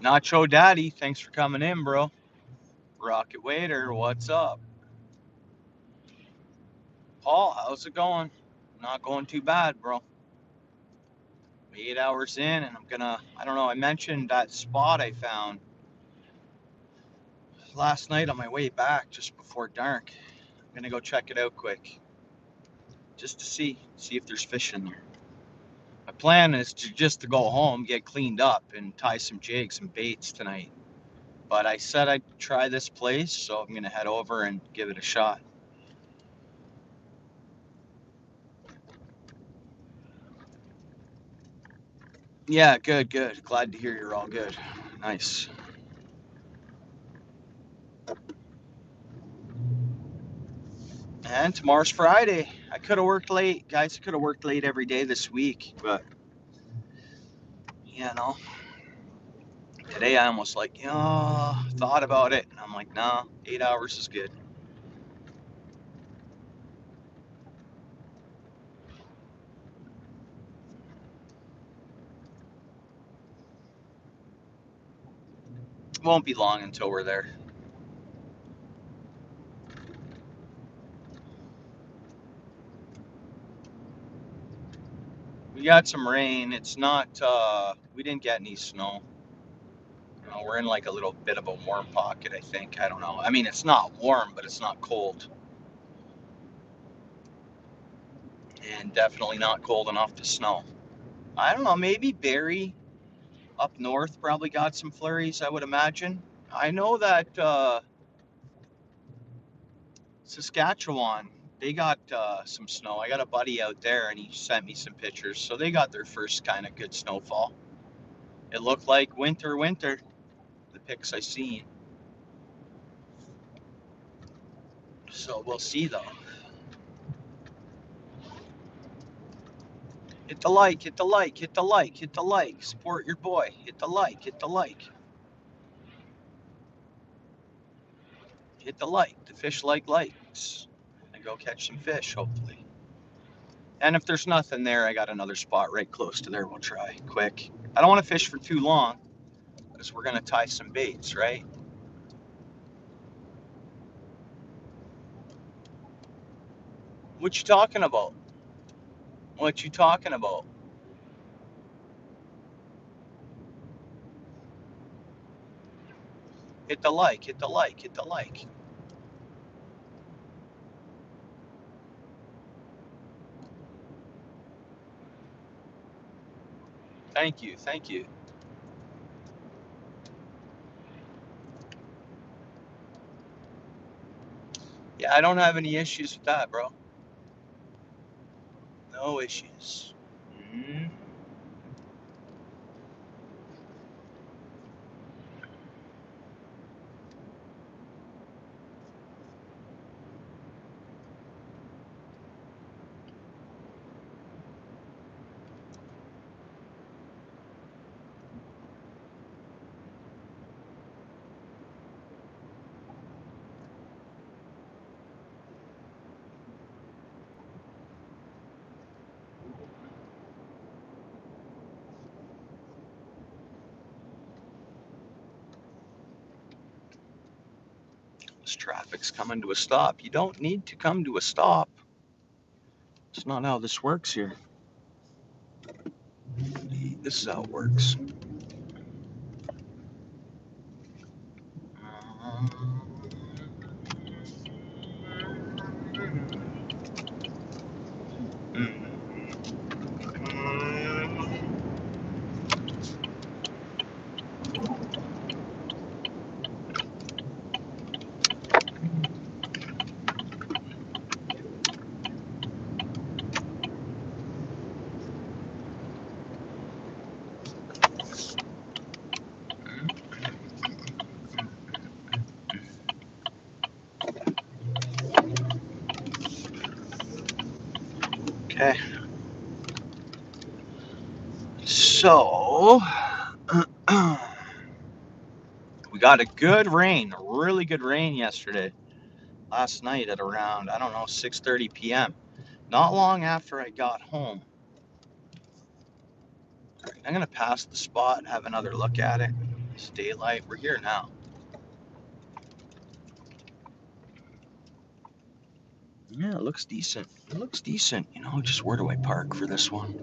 Nacho Daddy, thanks for coming in, bro. Rocket Waiter, what's up? Paul, how's it going? Not going too bad, bro. 8 hours in, and I don't know, I mentioned that spot I found last night on my way back just before dark. I'm gonna go check it out quick just to see if there's fish in there. My plan is to go home, get cleaned up, and tie some jigs and baits tonight. But I said I'd try this place, so I'm gonna head over and give it a shot. Yeah, good, good. Glad to hear you're all good. Nice. And tomorrow's Friday. I could have worked late, guys. I could have worked late every day this week, but you know, today I almost thought about it, and I'm like, nah, 8 hours is good. It won't be long until we're there. We got some rain. It's not. We didn't get any snow. You know, we're in like a little bit of a warm pocket, I think. I don't know. I mean, it's not warm, but it's not cold, and definitely not cold enough to snow. I don't know. Maybe Barrie up north probably got some flurries, I would imagine. I know that Saskatchewan, they got some snow. I got a buddy out there and he sent me some pictures. So they got their first kind of good snowfall. It looked like winter, the pics I seen. So we'll see though. Hit the like, hit the like, hit the like, hit the like. Support your boy. Hit the like, hit the like. Hit the like. The fish like likes. And go catch some fish, hopefully. And if there's nothing there, I got another spot right close to there. We'll try quick. I don't want to fish for too long because we're going to tie some baits, right? What you talking about? What you talking about? Hit the like, hit the like, hit the like. Thank you, thank you. Yeah, I don't have any issues with that, bro. No issues. Mm. This traffic's coming to a stop. You don't need to come to a stop. It's not how this works here. This is how it works. Okay. So, we got a good rain, a really good rain yesterday. Last night at around, I don't know, 6:30 p.m. Not long after I got home. I'm going to pass the spot and have another look at it. It's daylight. We're here now. Yeah, it looks decent. It looks decent. You know, just where do I park for this one?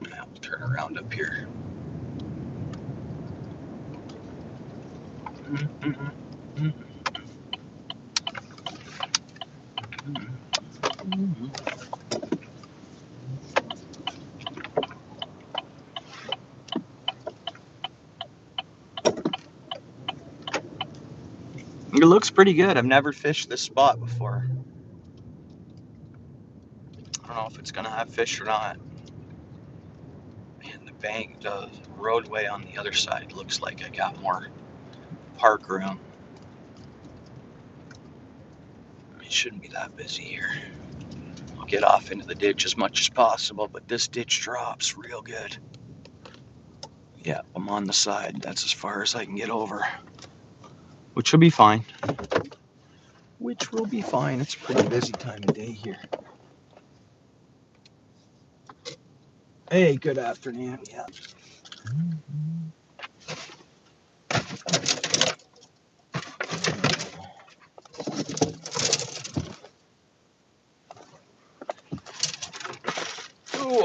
Yeah, we'll turn around up here. It looks pretty good. I've never fished this spot before. I don't know if it's gonna have fish or not. And the bank, the roadway on the other side looks like I got more park room. It shouldn't be that busy here. I'll get off into the ditch as much as possible, but this ditch drops real good. Yeah, I'm on the side. That's as far as I can get over, which will be fine. Which will be fine. It's a pretty busy time of day here. Hey, good afternoon. Yeah. Ooh,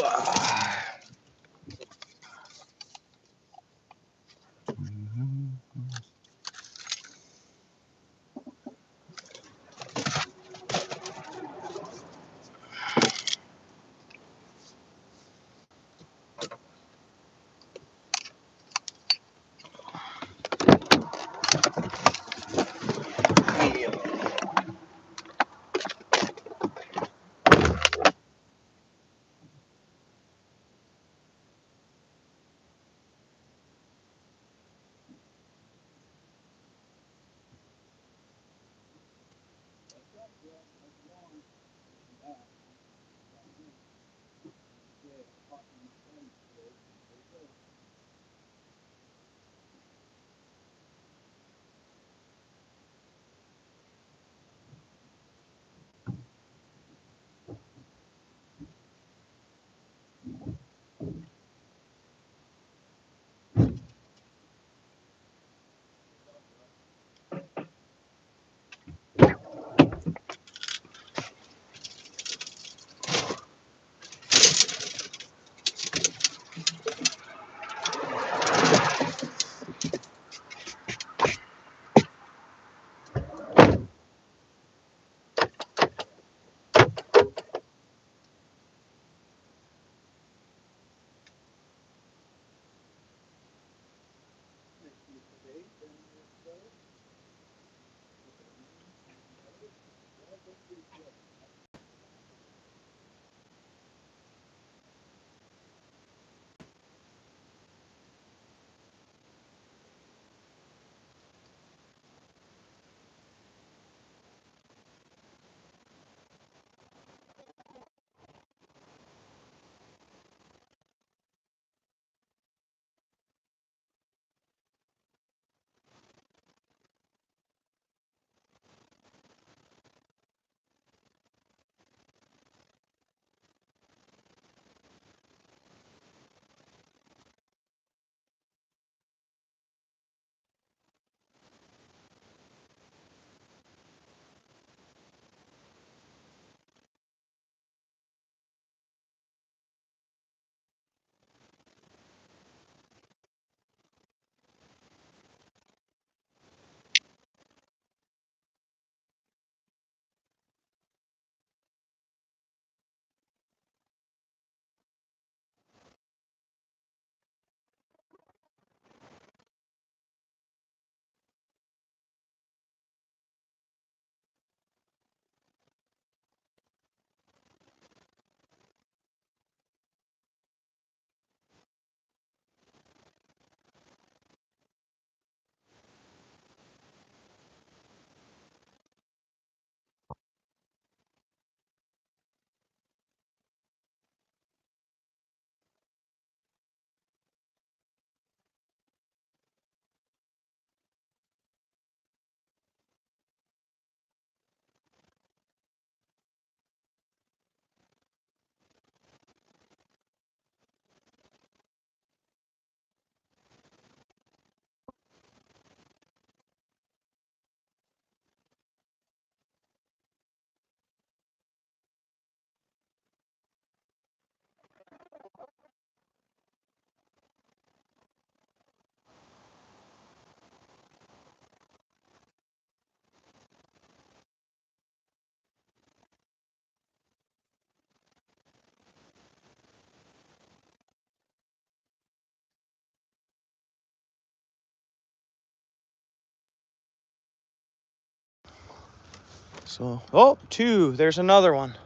So, oh, 2, there's another one.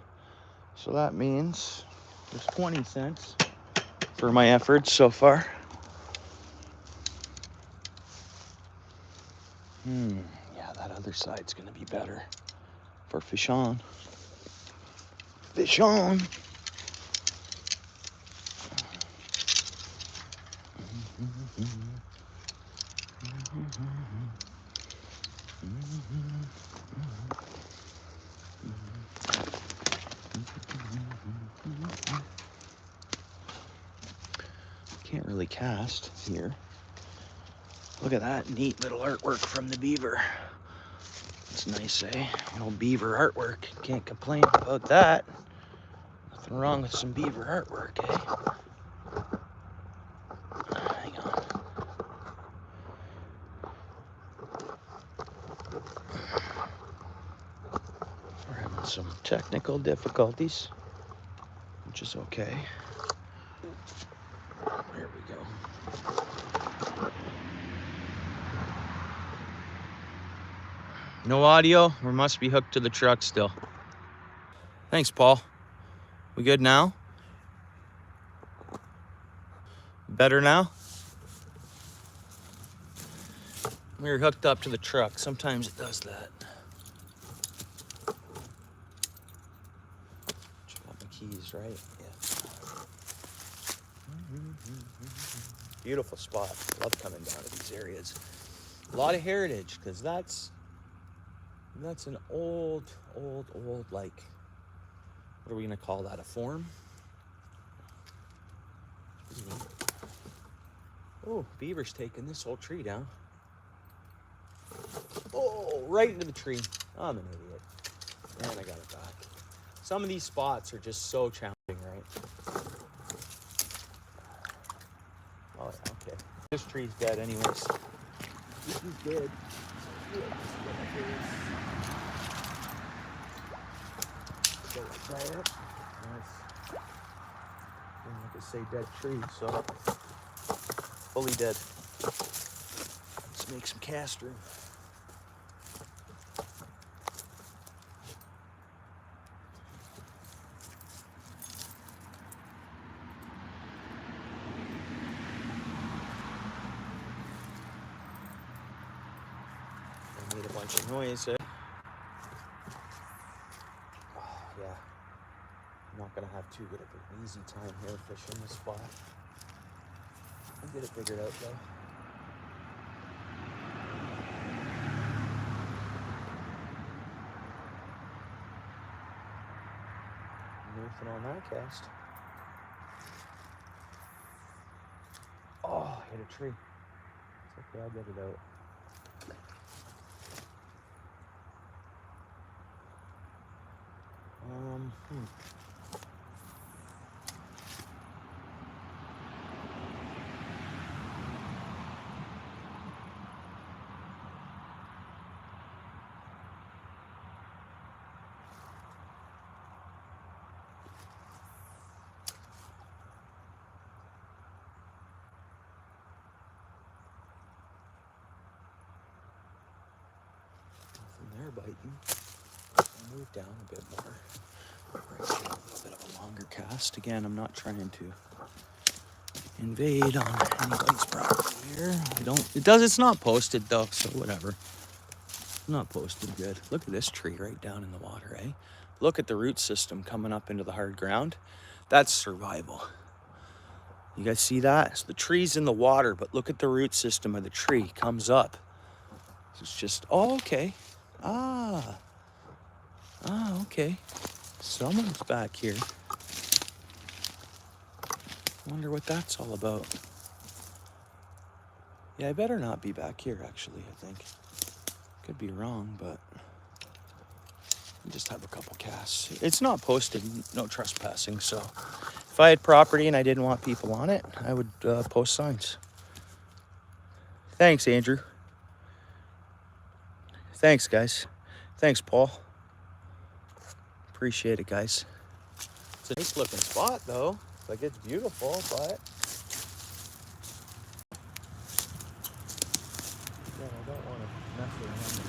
So that means there's 20 cents for my efforts so far. Yeah, that other side's gonna be better for fish on. Fish on. Can't really cast here. Look at that neat little artwork from the beaver. It's nice, eh? Old beaver artwork. Can't complain about that. Nothing wrong with some beaver artwork, eh? Hang on. We're having some technical difficulties, which is okay. There we go. No audio? We must be hooked to the truck still. Thanks, Paul. We good now? Better now? We were hooked up to the truck. Sometimes it does that. Check out my keys, right? Yeah. Beautiful spot. Love coming down to these areas. A lot of heritage, because that's an old, like, what are we gonna call that? A form? Oh, beaver's taking this whole tree down. Oh, right into the tree. I'm an idiot. And I got it back. Some of these spots are just so challenging, right? Oh, yeah, okay. This tree's dead anyways. This is dead. Go like that. Nice. Like I say, dead tree, so fully dead. Let's make some cast room. I made a bunch of noise, eh? Oh, yeah. I'm not gonna have too good of an easy time here fishing this spot. I'll get it figured out though. Nothing on that cast. Oh, hit a tree. It's okay, I'll get it out. They're biting. I'll move down a bit more. Right here, a little bit of a longer cast. Again, I'm not trying to invade on anybody's property here. It's not posted though, so whatever. It's not posted good. Look at this tree right down in the water, eh? Look at the root system coming up into the hard ground. That's survival. You guys see that? So the tree's in the water, but look at the root system of the tree comes up. It's just, oh, okay. Okay. Someone's back here. Wonder what that's all about. Yeah, I better not be back here, actually, I think. Could be wrong, but I just have a couple casts. It's not posted, no trespassing, so if I had property and I didn't want people on it, I would post signs. Thanks, Andrew. Thanks, guys. Thanks, Paul. Appreciate it, guys. It's a nice looking spot, though. Like, it's beautiful, but yeah, I don't want to mess around.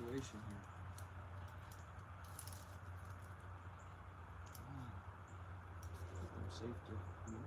situation here. I'm safe to be in.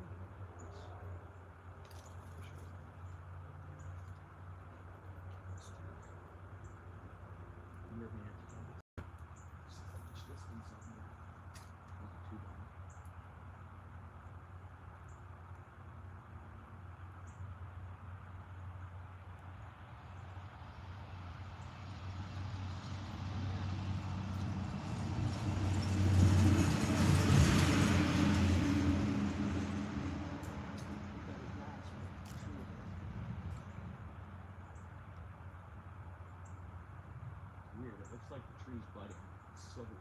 Weird, it looks like the tree's budding. It's so weird.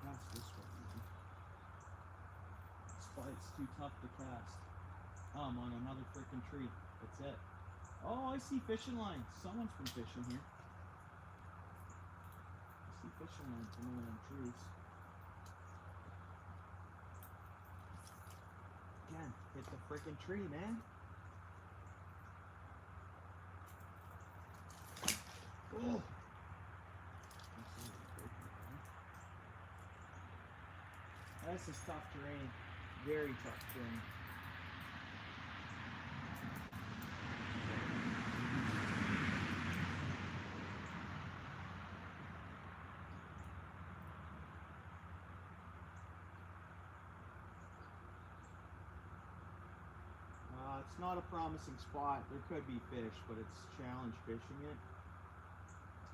Cast this one. It's too tough to cast. Oh, I'm on another freaking tree. That's it. Oh, I see fishing lines. Someone's been fishing here. I see fishing lines from one of them trees. Again, hit the freaking tree, man. Oh. This is tough terrain. Very tough terrain. It's not a promising spot. There could be fish, but it's challenge fishing it.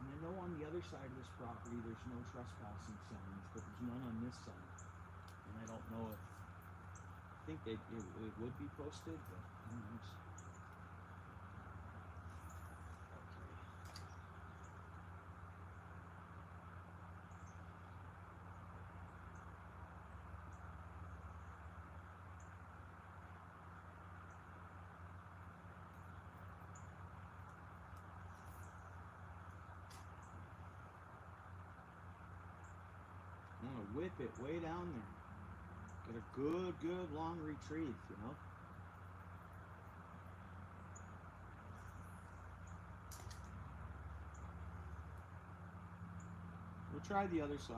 And I know on the other side of this property there's no trespassing signs, but there's none on this side. And I don't know if, I think it would be posted, but who knows. I'm gonna whip it way down there. Get a good long retrieve, you know? We'll try the other side.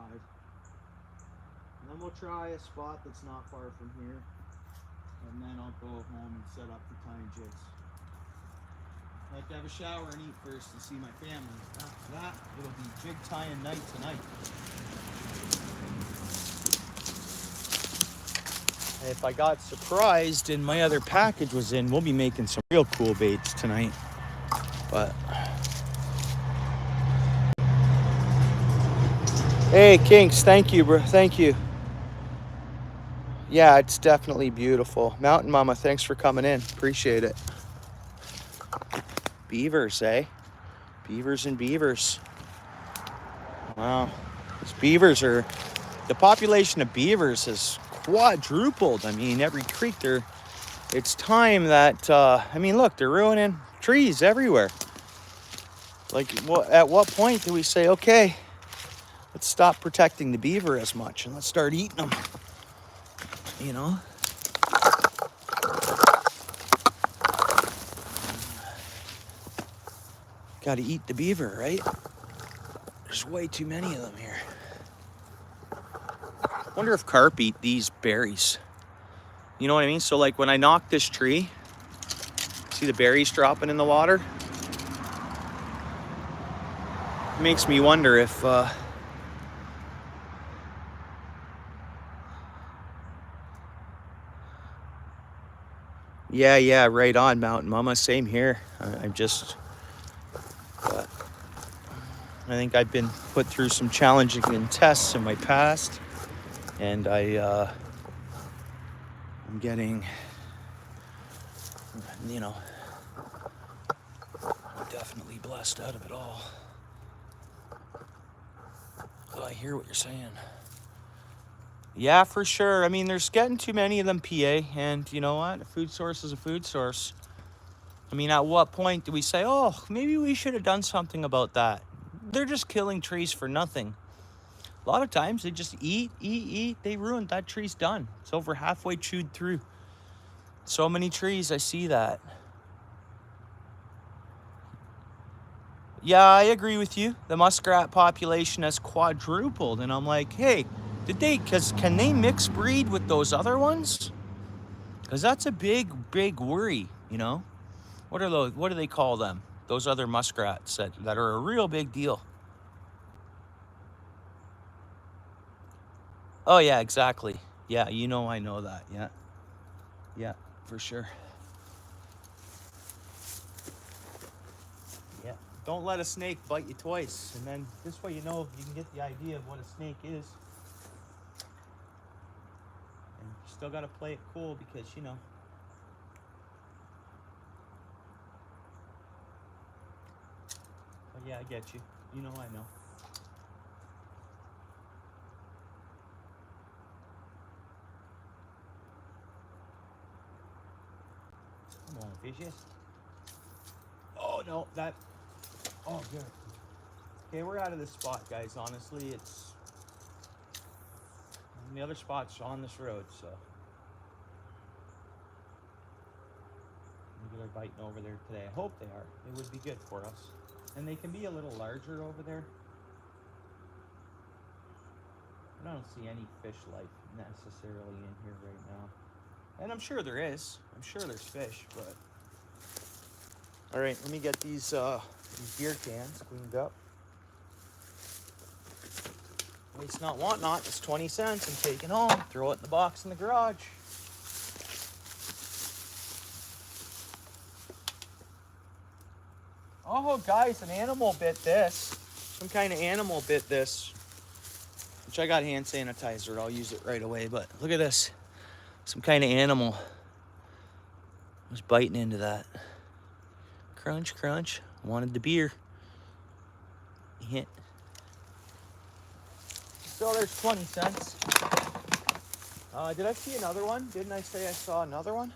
And then we'll try a spot that's not far from here. And then I'll go home and set up the time jigs. I like to have a shower and eat first and see my family. After that, it'll be jig tying night tonight. If I got surprised and my other package was in, we'll be making some real cool baits tonight. But hey, Kinks, thank you, bro. Thank you. Yeah, it's definitely beautiful. Mountain Mama, thanks for coming in. Appreciate it. Beavers, eh? Beavers and beavers. Wow. These beavers are, the population of beavers has quadrupled. I mean, every creek there, it's time that, I mean, look, they're ruining trees everywhere. Like, at what point do we say, okay, let's stop protecting the beaver as much and let's start eating them, you know? Got to eat the beaver, right? There's way too many of them here. Wonder if carp eat these berries. You know what I mean? So like when I knock this tree, see the berries dropping in the water? It makes me wonder if yeah, right on, Mountain Mama. Same here. I'm just, I think I've been put through some challenging tests in my past, and I'm getting, you know, definitely blessed out of it all. But I hear what you're saying. Yeah, for sure. I mean, there's getting too many of them, PA, and you know what? A food source is a food source. I mean, at what point do we say, oh, maybe we should have done something about that? They're just killing trees for nothing. A lot of times they just eat. They ruined that tree's done. It's over halfway chewed through. So many trees, I see that. Yeah, I agree with you. The muskrat population has quadrupled, and I'm like, hey, can they mix breed with those other ones? Because that's a big worry, you know? What do they call them? Those other muskrats that are a real big deal. Oh, yeah, exactly. Yeah, I know that. Yeah. Yeah, for sure. Yeah. Don't let a snake bite you twice. And then this way you can get the idea of what a snake is. And you still got to play it cool because, But yeah, I get you. I know. Come on, fishes. Oh, no, oh, good. Okay, we're out of this spot, guys. Honestly, and the other spot's on this road, so. Maybe they're biting over there today. I hope they are. It would be good for us. And they can be a little larger over there. I don't see any fish life necessarily in here right now. And I'm sure there is. I'm sure there's fish, but. All right, let me get these beer cans cleaned up. Waste not, want not. It's 20 cents. I'm taking home. Throw it in the box in the garage. Oh, guys, an animal bit this. Some kind of animal bit this. Which I got hand sanitizer. I'll use it right away. But look at this. Some kind of animal was biting into that. Crunch, crunch. Wanted the beer. Hit. So there's 20 cents. Did I see another one? Didn't I say I saw another one?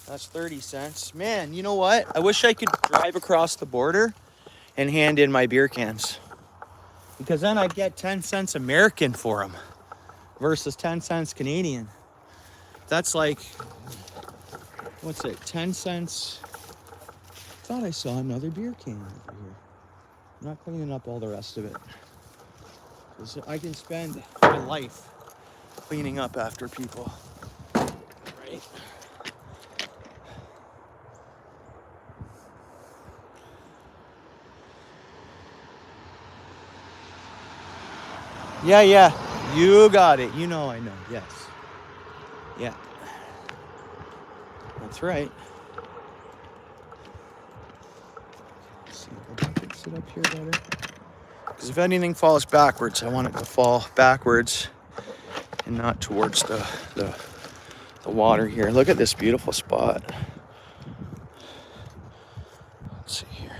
That's 30 cents. Man, you know what? I wish I could drive across the border and hand in my beer cans. Because then I'd get 10 cents American for them versus 10 cents Canadian. That's like, what's it, 10 cents? I thought I saw another beer can over here. I'm not cleaning up all the rest of it. I can spend my life cleaning up after people. Right? Yeah. You got it. I know. Yes. Yeah. That's right. Let's see if I can fix it up here better. Because if anything falls backwards, I want it to fall backwards and not towards the water here. Look at this beautiful spot. Let's see here.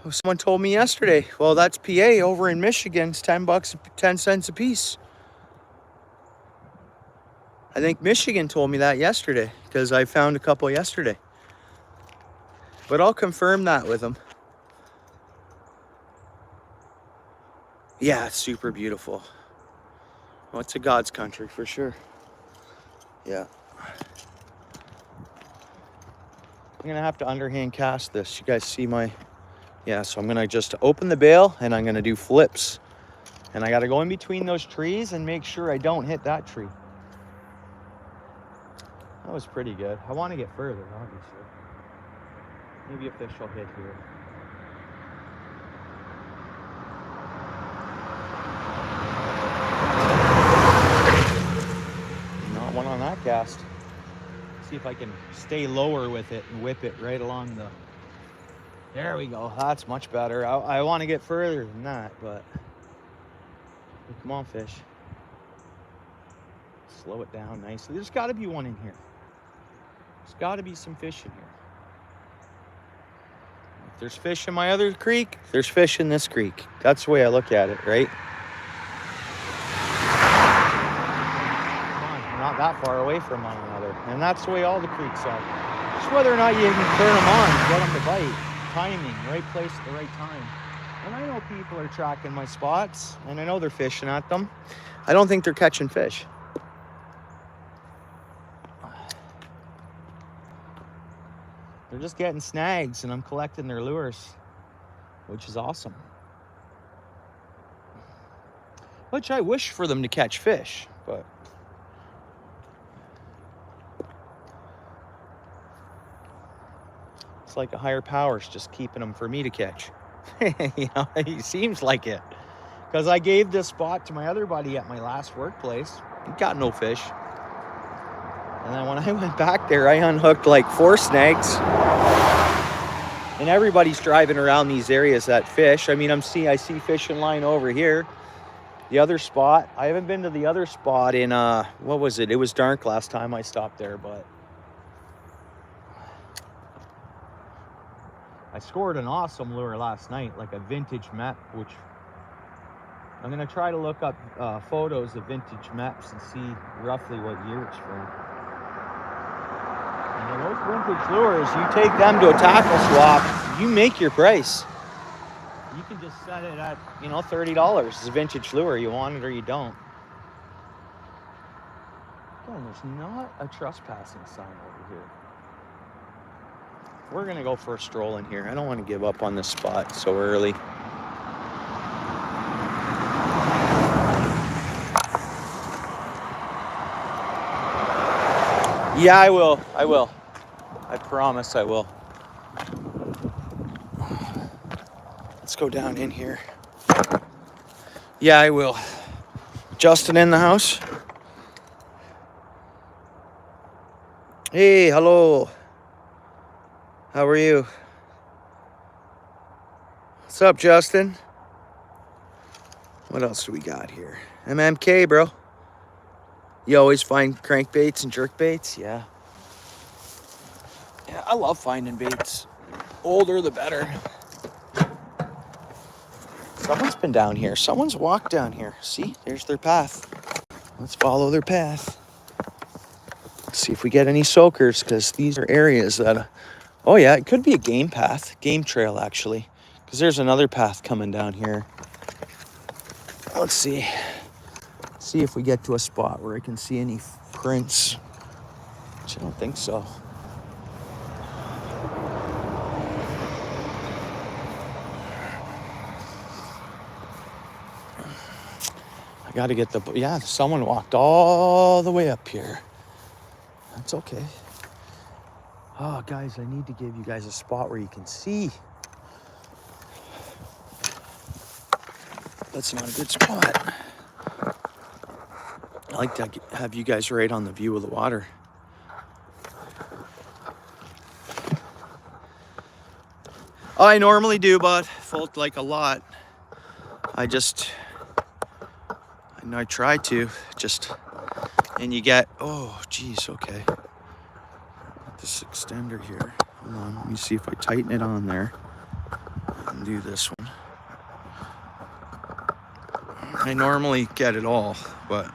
Someone told me yesterday, well, that's PA over in Michigan. It's 10 cents a piece. I think Michigan told me that yesterday because I found a couple yesterday. But I'll confirm that with them. Yeah, it's super beautiful. Well, it's a God's country for sure. Yeah. I'm gonna have to underhand cast this. You guys see so I'm gonna just open the bail and I'm gonna do flips. And I gotta go in between those trees and make sure I don't hit that tree. That was pretty good. I want to get further, obviously. Maybe a fish will hit here. Not one on that cast. See if I can stay lower with it and whip it right along the... There we go. That's much better. I want to get further than that, but... Come on, fish. Slow it down nicely. There's got to be one in here. There's got to be some fish in here. If there's fish in my other creek, there's fish in this creek. That's the way I look at it, right? Come on, we're not that far away from one another. And that's the way all the creeks are. Just whether or not you can turn them on, get them to bite. Timing, right place at the right time. And I know people are tracking my spots, and I know they're fishing at them. I don't think they're catching fish. They're just getting snags, and I'm collecting their lures, which is awesome. Which I wish for them to catch fish, but it's like a higher power's just keeping them for me to catch. You know, it seems like it. Because I gave this spot to my other buddy at my last workplace. He got no fish. And then when I went back there, I unhooked like 4 snags. And everybody's driving around these areas that fish. I mean, I see fishing line over here. The other spot, I haven't been to the other spot in, what was it? It was dark last time I stopped there, but I scored an awesome lure last night, like a vintage map, which I'm going to try to look up photos of vintage maps and see roughly what year it's from. And those vintage lures, you take them to a tackle swap, you make your price. You can just set it at, you know, $30. It's a vintage lure. You want it or you don't. Again, there's not a trespassing sign over here. We're going to go for a stroll in here. I don't want to give up on this spot so early. Yeah, I will. I promise I will. Let's go down in here. Yeah, I will. Justin in the house? Hey, hello. How are you? What's up, Justin? What else do we got here? MMK, bro. You always find crankbaits and jerkbaits? Yeah. Yeah, I love finding baits. Older, the better. Someone's been down here. Someone's walked down here. See, there's their path. Let's follow their path. Let's see if we get any soakers, because these are areas that... oh, yeah, it could be a game path. Game trail, actually. Because there's another path coming down here. Let's see. See if we get to a spot where I can see any prints. Which I don't think so. I got to get the... yeah, someone walked all the way up here. That's okay. Oh, guys, I need to give you guys a spot where you can see. That's not a good spot. I like to have you guys right on the view of the water. I normally do, but fault like a lot. I try to just, and you get, oh, geez, okay. This extender here. Hold on, let me see if I tighten it on there and do this one. I normally get it all, but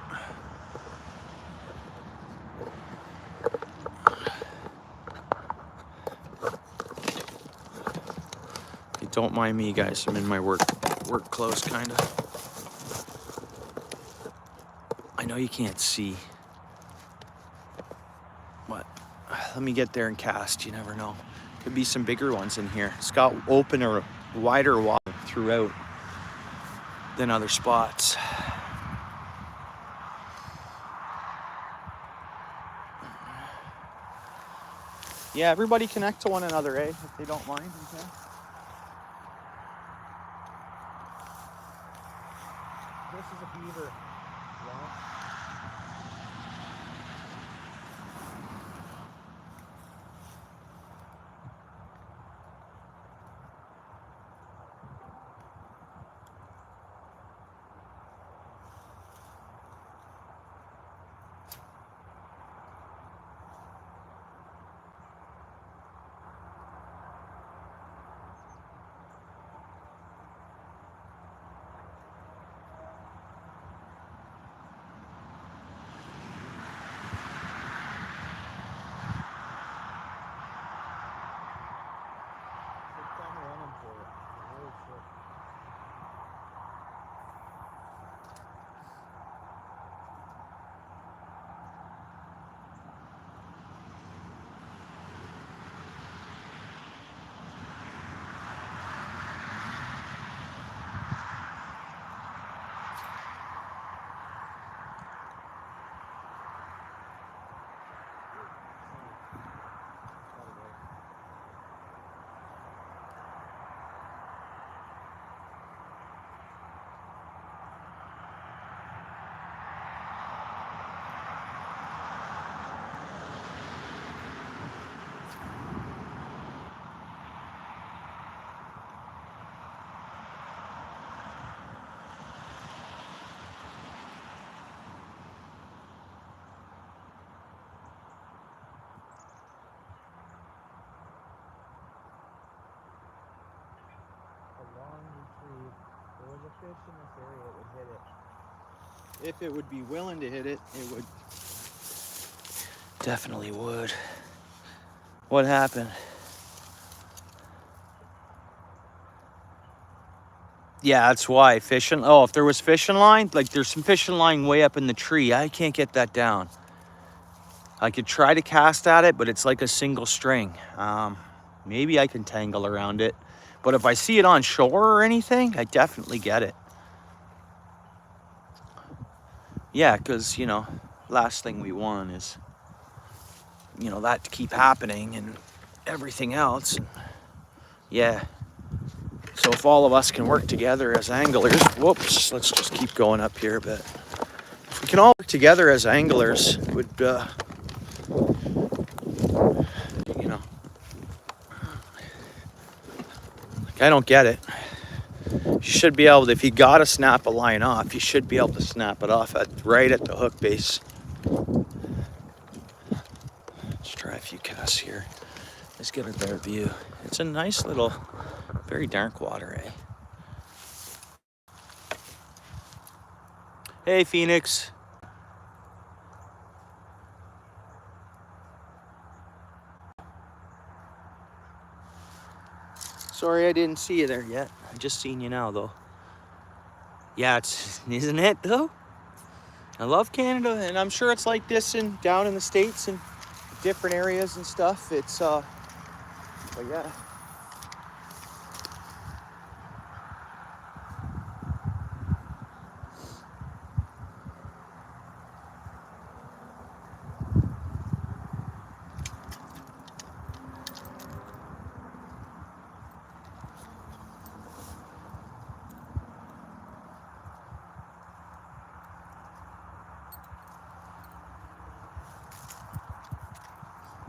don't mind me, guys. I'm in my work clothes, kind of. I know you can't see, but let me get there and cast. You never know. Could be some bigger ones in here. It's got open or wider water throughout than other spots. Yeah, everybody connect to one another, eh? If they don't mind, okay? This is a beaver. Yeah. If it would be willing to hit it, it would. Definitely would. What happened? Yeah, that's why fishing. Oh, if there was fishing line, like there's some fishing line way up in the tree. I can't get that down. I could try to cast at it, but it's like a single string. Maybe I can tangle around it. But if I see it on shore or anything, I definitely get it. Yeah, because, you know, last thing we want is, you know, that to keep happening and everything else. And yeah. So if all of us can work together as anglers, whoops, let's just keep going up here a bit. If we can all work together as anglers, it would, you know, like I don't get it. You should be able to, if you gotta snap a line off, you should be able to snap it off right at the hook base. Let's try a few casts here. Let's get a better view. It's a nice little, very dark water, eh? Hey, Phoenix. Sorry I didn't see you there yet. I just seen you now, though. Yeah, isn't it, though? I love Canada, and I'm sure it's like this down in the States and different areas and stuff. It's, but yeah.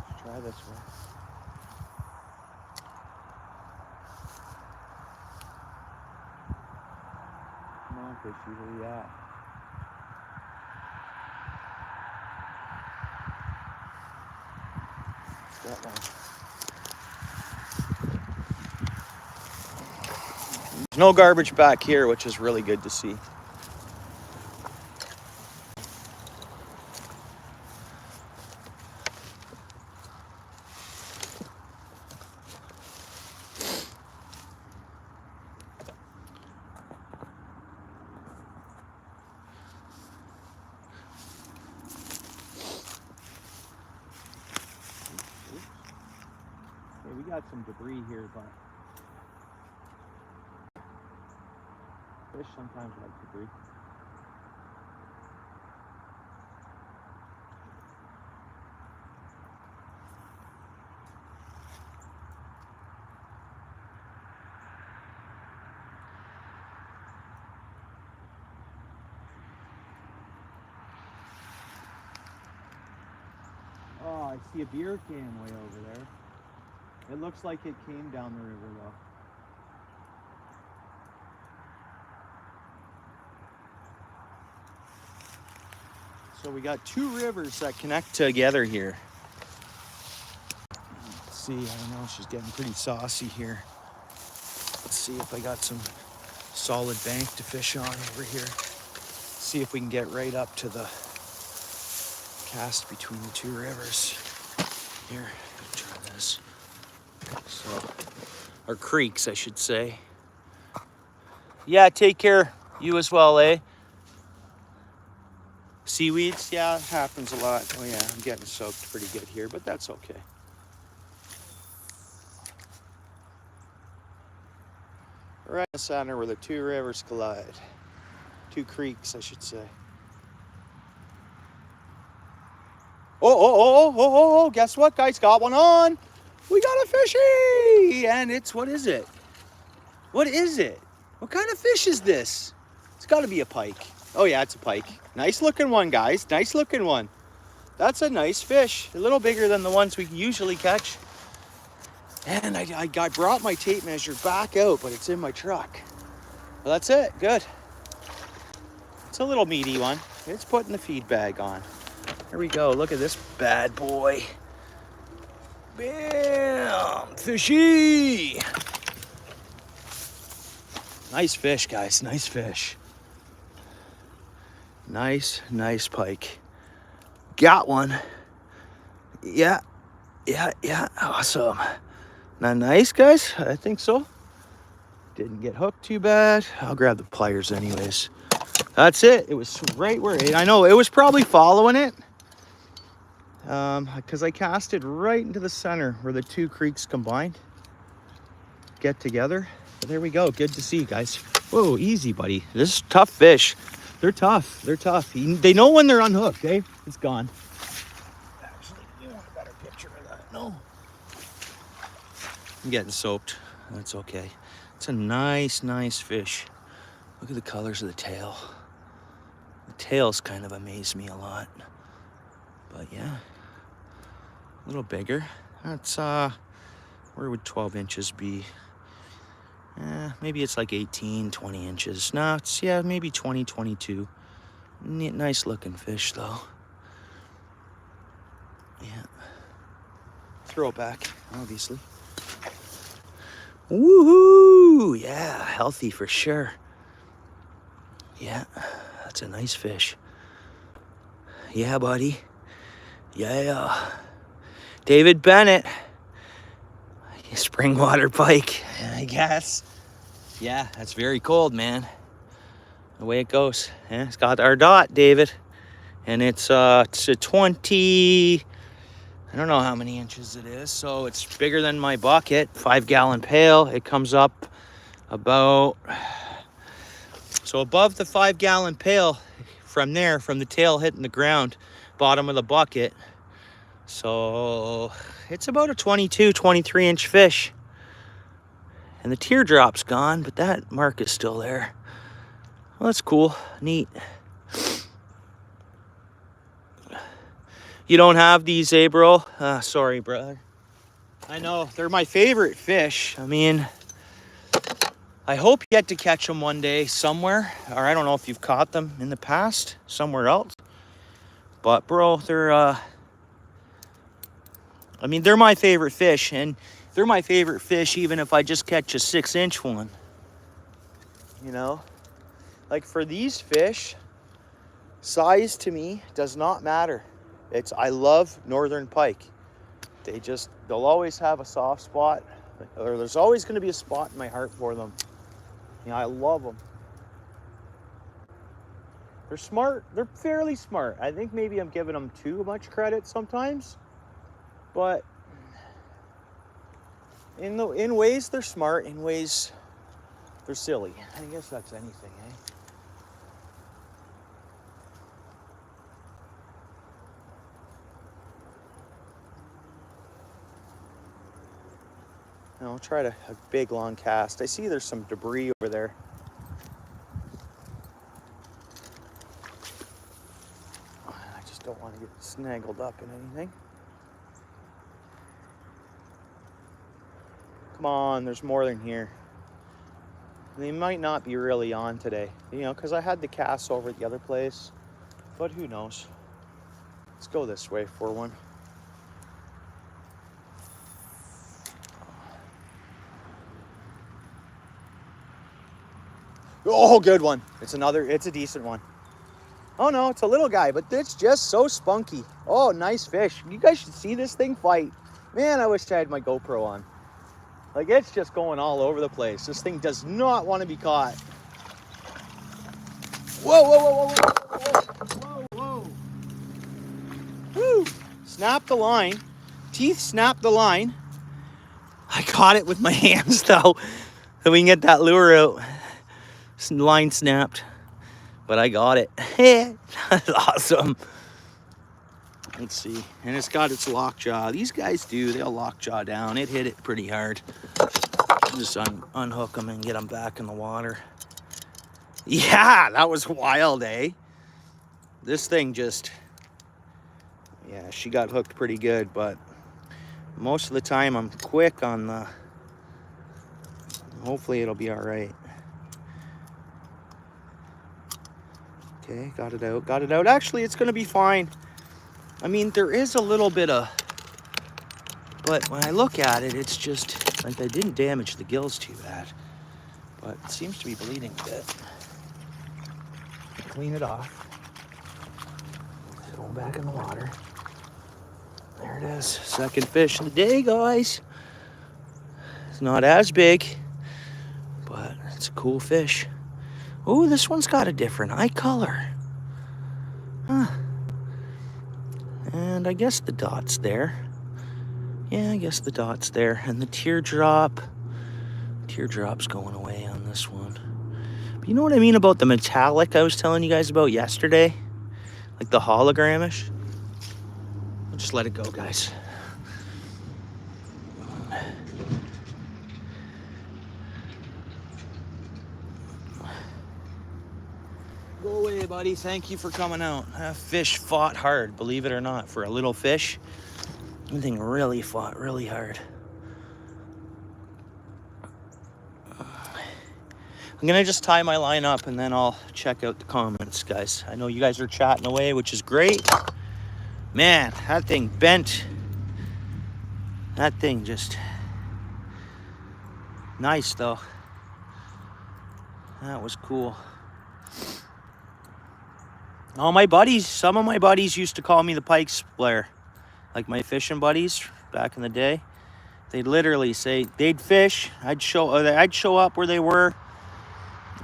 Let's try this one. Come on, fishy, where you at? That one. There's no garbage back here, which is really good to see. Okay, we got some debris here, but fish sometimes like debris. Oh, I see a beer can way over there. It looks like it came down the river, though. So we got two rivers that connect together here. Let's see, I don't know, she's getting pretty saucy here. Let's see if I got some solid bank to fish on over here. See if we can get right up to the cast between the two rivers. Here, let's try this. So, or creeks, I should say. Yeah, take care. You as well, eh? Seaweeds, yeah, it happens a lot. Oh yeah, I'm getting soaked pretty good here, but that's okay. Right in the center where the two rivers collide. Two creeks, I should say. Oh, guess what, guys? Got one on. We got a fishy! And it's, what is it? What is it? What kind of fish is this? It's got to be a pike. Oh yeah, it's a pike. Nice looking one, guys. Nice looking one. That's a nice fish. A little bigger than the ones we usually catch. And I brought my tape measure back out, but it's in my truck. Well, that's it. Good. It's a little meaty one. It's putting the feed bag on. Here we go. Look at this bad boy. Bam! Fishy! Nice fish, guys. Nice fish. Nice pike. Got one. Yeah. Awesome. Not nice, guys? I think so. Didn't get hooked too bad. I'll grab the pliers anyways. That's it. It was right where I know it was probably following it. Because I cast it right into the center where the two creeks combined. Get together. But there we go. Good to see you guys. Whoa, easy, buddy. This is tough fish. They're tough. They know when they're unhooked, eh? It's gone. Actually, you want a better picture of that? No. I'm getting soaked. That's okay. It's a nice fish. Look at the colors of the tail. The tails kind of amaze me a lot. But yeah, a little bigger. That's, where would 12 inches be? Maybe it's like 18, 20 inches. No, it's, yeah, maybe 20, 22. Nice looking fish though. Yeah. Throw it back, obviously. Woohoo! Yeah, healthy for sure. Yeah, that's a nice fish. Yeah, buddy. Yeah. David Bennett. Spring water pike, I guess. Yeah, that's very cold, man. The way it goes. Yeah, it's got our dot, David. And it's a 20... I don't know how many inches it is, so it's bigger than my bucket. 5-gallon pail. It comes up about... So above the 5-gallon pail, from there, from the tail hitting the ground, bottom of the bucket. So it's about a 22, 23 inch fish. And the teardrop's gone, but that mark is still there. Well, that's cool. Neat. You don't have these, eh, bro? Sorry, brother. I know, they're my favorite fish. I mean, I hope you get to catch them one day somewhere. Or I don't know if you've caught them in the past, somewhere else. But, bro, they're, I mean, they're my favorite fish. And they're my favorite fish even if I just catch a 6-inch one. You know? Like, for these fish, size to me does not matter. I love northern pike. They'll always have a soft spot, or there's always going to be a spot in my heart for them. You know, I love them. They're smart. They're fairly smart. I think maybe I'm giving them too much credit sometimes, but in ways they're smart. In ways they're silly. I guess that's anything, eh? I'll try a big long cast. I see there's some debris over there. I just don't want to get snaggled up in anything. Come on, there's more than here. They might not be really on today, you know, because I had the cast over at the other place. But who knows? Let's go this way for one. Oh, good one. It's a decent one. Oh no, it's a little guy, but it's just so spunky. Oh, nice fish. You guys should see this thing fight. Man, I wish I had my GoPro on. Like, it's just going all over the place. This thing does not want to be caught. Whoa. Woo! Snap the line. Teeth snap the line. I caught it with my hands though, so we can get that lure out. Line snapped, but I got it. That's awesome. Let's see. And it's got its lockjaw. These guys they'll lockjaw down. It hit it pretty hard. Just unhook them and get them back in the water. Yeah, that was wild, eh? This thing just, yeah, she got hooked pretty good, but most of the time I'm quick on the, hopefully it'll be all right. Okay, got it out. Actually, it's going to be fine. I mean, there is a little bit of, but when I look at it, it's just like they didn't damage the gills too bad. But it seems to be bleeding a bit. Clean it off. back in the water. There it is. Second fish of the day, guys. It's not as big, but it's a cool fish. Oh, this one's got a different eye color. Huh. And I guess the dot's there. Yeah, I guess the dot's there. And the teardrop's going away on this one. But you know what I mean about the metallic I was telling you guys about yesterday? Like the hologramish? I'll just let it go, guys. Go away, buddy. Thank you for coming out. That fish fought hard, believe it or not. For a little fish, the thing really fought really hard. I'm gonna just tie my line up and then I'll check out the comments, guys. I know you guys are chatting away, which is great. Man, that thing bent. That thing just... nice, though. That was cool. All my buddies, some of my buddies used to call me the pike splitter. Like my fishing buddies back in the day. They'd literally say, they'd fish, I'd show up where they were.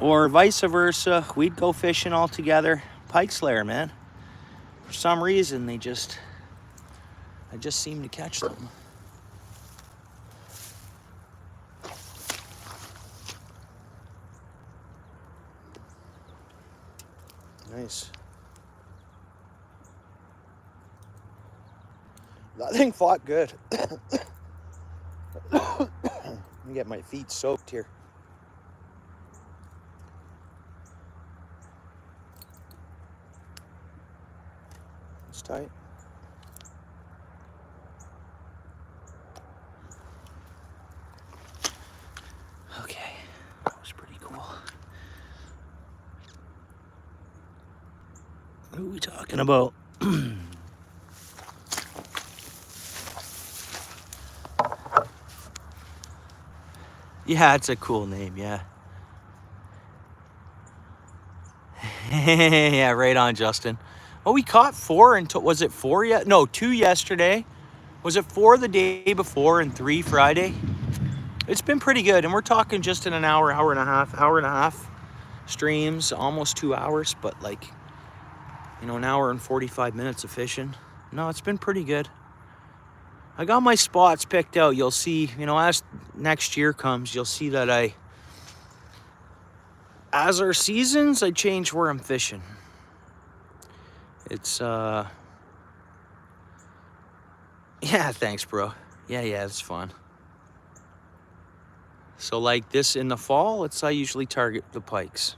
Or vice versa, we'd go fishing all together. Pike slayer, man. For some reason, I just seem to catch them. Nice. That thing fought good. Let me get my feet soaked here. It's tight. Okay, that was pretty cool. What are we talking about? Yeah, it's a cool name, yeah. Yeah, right on, Justin. Oh, we caught 4 and was it 4 yet? No, 2 yesterday. Was it 4 the day before and 3 Friday? It's been pretty good, and we're talking just in an hour and a half streams, almost 2 hours, but like, you know, an hour and 45 minutes of fishing. No, it's been pretty good. I got my spots picked out. You'll see, you know, as next year comes, you'll see that as our seasons, I change where I'm fishing. It's, yeah, thanks, bro. Yeah, it's fun. So like this in the fall, I usually target the pikes.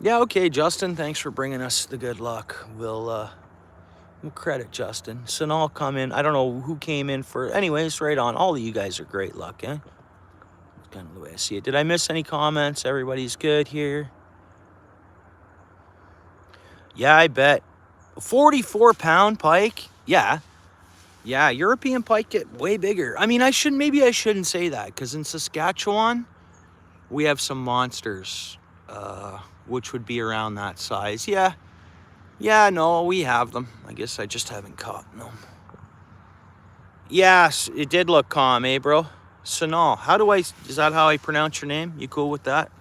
Yeah, okay, Justin, thanks for bringing us the good luck. We'll credit Justin. Sanal come in. I don't know who came in for. Anyways, right on. All of you guys are great luck, eh? That's kind of the way I see it. Did I miss any comments? Everybody's good here. Yeah, I bet. 44-pound pike? Yeah. Yeah, European pike get way bigger. I mean, maybe I shouldn't say that, because in Saskatchewan, we have some monsters, which would be around that size. Yeah, no, we have them. I guess I just haven't caught them. Yes, it did look calm, eh, bro? Sanal, is that how I pronounce your name? You cool with that?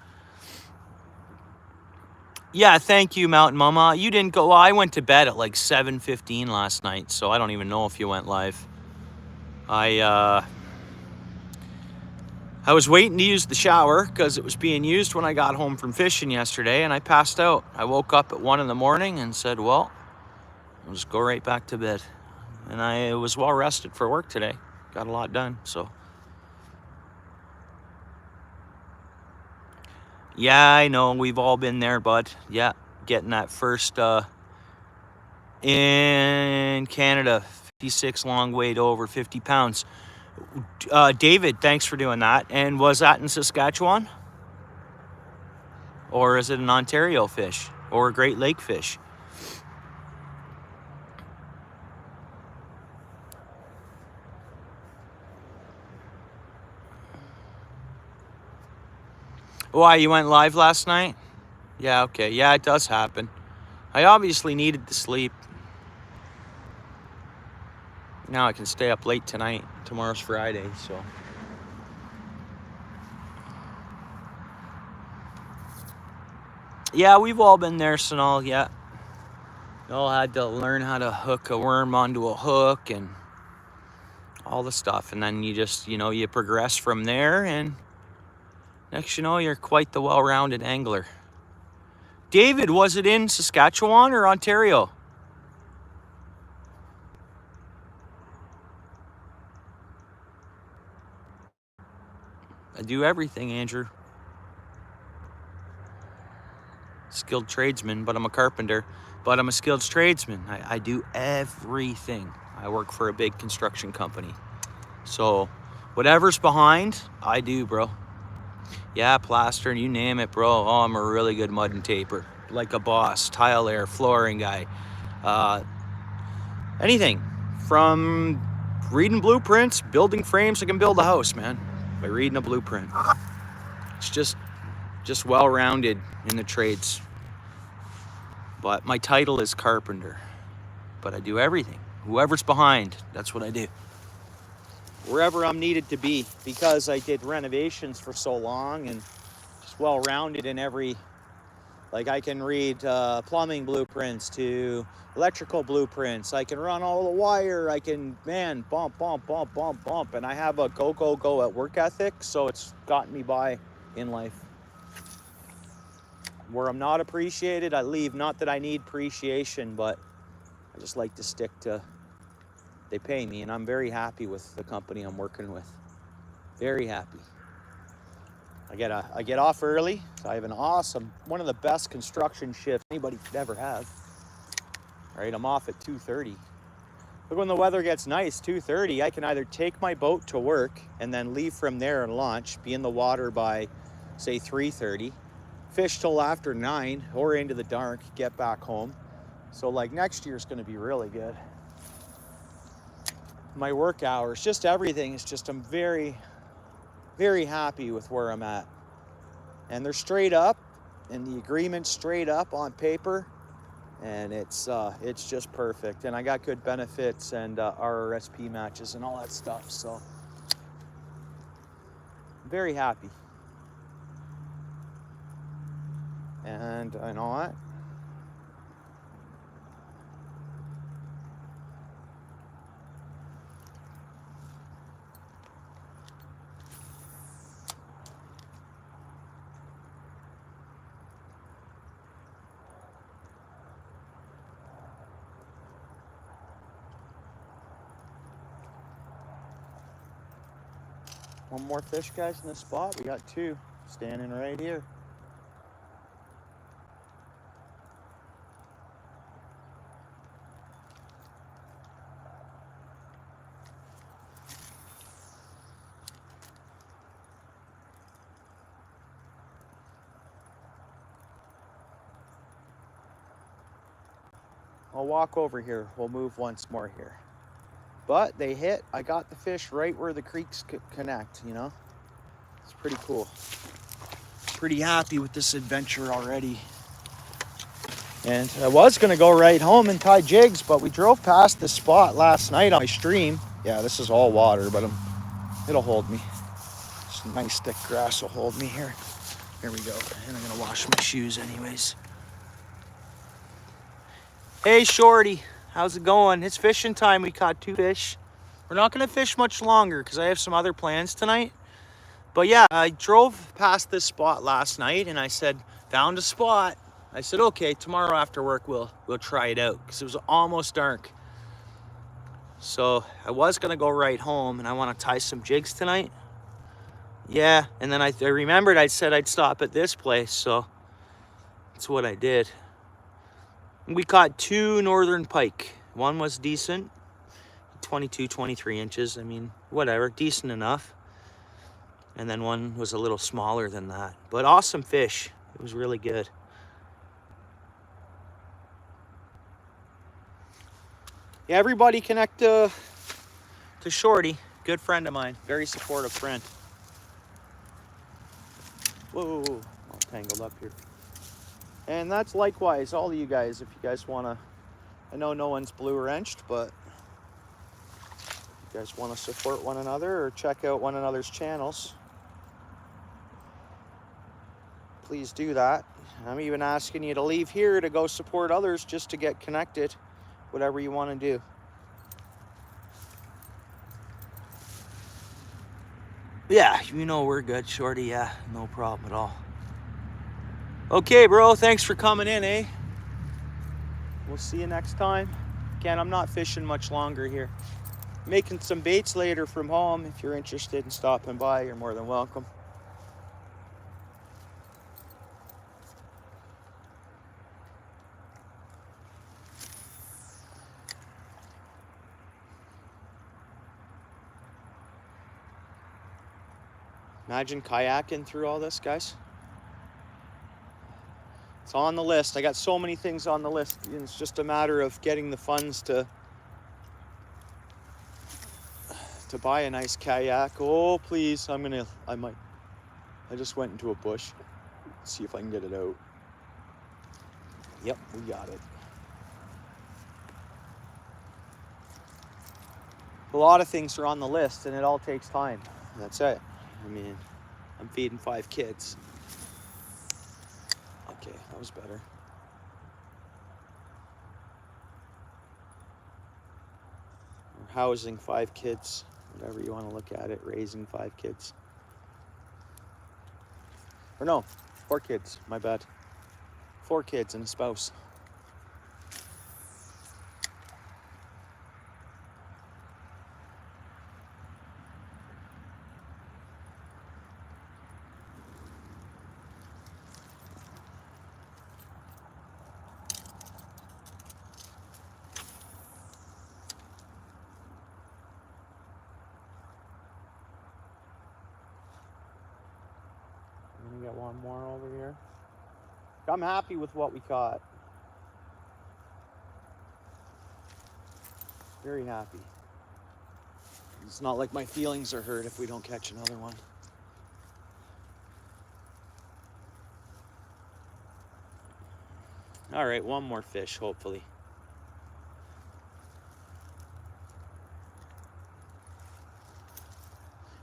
Yeah, thank you, Mountain Mama. You didn't go. Well, I went to bed at like 7:15 last night, so I don't even know if you went live. I was waiting to use the shower because it was being used when I got home from fishing yesterday, and I passed out. I woke up at 1 in the morning and said, well, I'll just go right back to bed. And I was well rested for work today. Got a lot done, so. Yeah, I know. We've all been there, bud. Yeah, getting that first in Canada, 56 long weight over 50 pounds. David, thanks for doing that. And was that in Saskatchewan? Or is it an Ontario fish? Or a Great Lake fish? Why, you went live last night? Yeah, okay. Yeah, it does happen. I obviously needed to sleep. Now I can stay up late tonight. Tomorrow's Friday, so. Yeah, we've all been there, Sonal, yeah. We all had to learn how to hook a worm onto a hook and all the stuff. And then you just, you progress from there, and next you know, you're quite the well-rounded angler. David, was it in Saskatchewan or Ontario? I do everything, Andrew. Skilled tradesman, but I'm a carpenter. But I'm a skilled tradesman. I do everything. I work for a big construction company. So whatever's behind, I do, bro. Yeah, plaster, you name it, bro. Oh, I'm a really good mud and taper. Like a boss, tile layer, flooring guy. Anything. From reading blueprints, building frames. I can build a house, man, by reading a blueprint. It's just well-rounded in the trades. But my title is carpenter. But I do everything. Whoever's behind, that's what I do. Wherever I'm needed to be, because I did renovations for so long and just well-rounded in every, like I can read plumbing blueprints to electrical blueprints. I can run all the wire. I can, man, bump. And I have a go at work ethic, so it's gotten me by in life. Where I'm not appreciated, I leave. Not that I need appreciation, but I just like to stick to, they pay me, and I'm very happy with the company I'm working with. Very happy. I get off early, so I have an awesome, one of the best construction shifts anybody could ever have. All right, I'm off at 2:30. But when the weather gets nice, 2:30, I can either take my boat to work and then leave from there and launch, be in the water by, say, 3:30, fish till after 9 or into the dark, get back home. So like next year's gonna be really good. My work hours, just everything is just, I'm very, very happy with where I'm at. And they're straight up, and the agreement's straight up on paper, and it's just perfect. And I got good benefits and RRSP matches and all that stuff, so I'm very happy. And I know what? One more fish, guys, in this spot. We got 2 standing right here. I'll walk over here. We'll move once more here. But they hit. I got the fish right where the creeks connect, you know? It's pretty cool. Pretty happy with this adventure already. And I was going to go right home and tie jigs, but we drove past this spot last night on my stream. Yeah, this is all water, but it'll hold me. This nice thick grass will hold me here. Here we go. And I'm going to wash my shoes anyways. Hey, Shorty. How's it going? It's fishing time. We caught 2 fish. We're not going to fish much longer because I have some other plans tonight. But yeah, I drove past this spot last night and I said, found a spot. I said, okay, tomorrow after work we'll try it out because it was almost dark. So I was going to go right home and I want to tie some jigs tonight. Yeah, and then I remembered I said I'd stop at this place, so that's what I did. We caught 2 northern pike. One was decent, 22, 23 inches. I mean, whatever, decent enough. And then one was a little smaller than that. But awesome fish. It was really good. Yeah, everybody connect to Shorty. Good friend of mine. Very supportive friend. Whoa, all tangled up here. And that's likewise, all of you guys, if you guys want to, I know no one's blue wrenched, but if you guys want to support one another or check out one another's channels, please do that. I'm even asking you to leave here to go support others just to get connected, whatever you want to do. Yeah, you know we're good, Shorty. Yeah, no problem at all. Okay, bro, thanks for coming in, eh? We'll see you next time. Again, I'm not fishing much longer here. Making some baits later from home. If you're interested in stopping by, you're more than welcome. Imagine kayaking through all this, guys. It's on the list. I got so many things on the list. It's just a matter of getting the funds to buy a nice kayak. Oh, please. I just went into a bush. Let's see if I can get it out. Yep, we got it. A lot of things are on the list and it all takes time. That's it. I mean, I'm feeding 5 kids. Okay, that was better. We're housing 5 kids, whatever you want to look at it, raising 5 kids. Or no, 4 kids, my bad. 4 kids and a spouse. Got one more over here. I'm happy with what we caught. Very happy. It's not like my feelings are hurt if we don't catch another one. All right, one more fish, hopefully.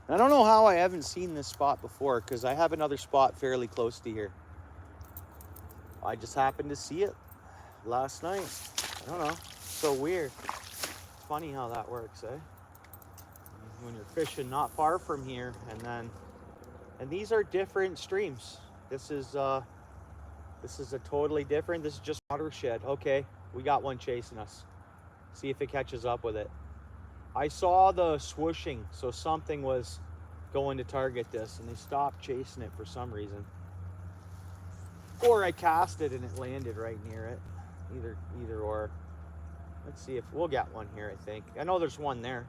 I don't know how I haven't seen this spot before, because I have another spot fairly close to here. I just happened to see it last night. I don't know. So weird. Funny how that works, eh? When you're fishing not far from here, and these are different streams. This is a totally different. This is just watershed. Okay, we got one chasing us. See if it catches up with it. I saw the swooshing, so something was going to target this, and they stopped chasing it for some reason. Or I cast it and it landed right near it. Either or. Let's see if we'll get one here, I think. I know there's one there.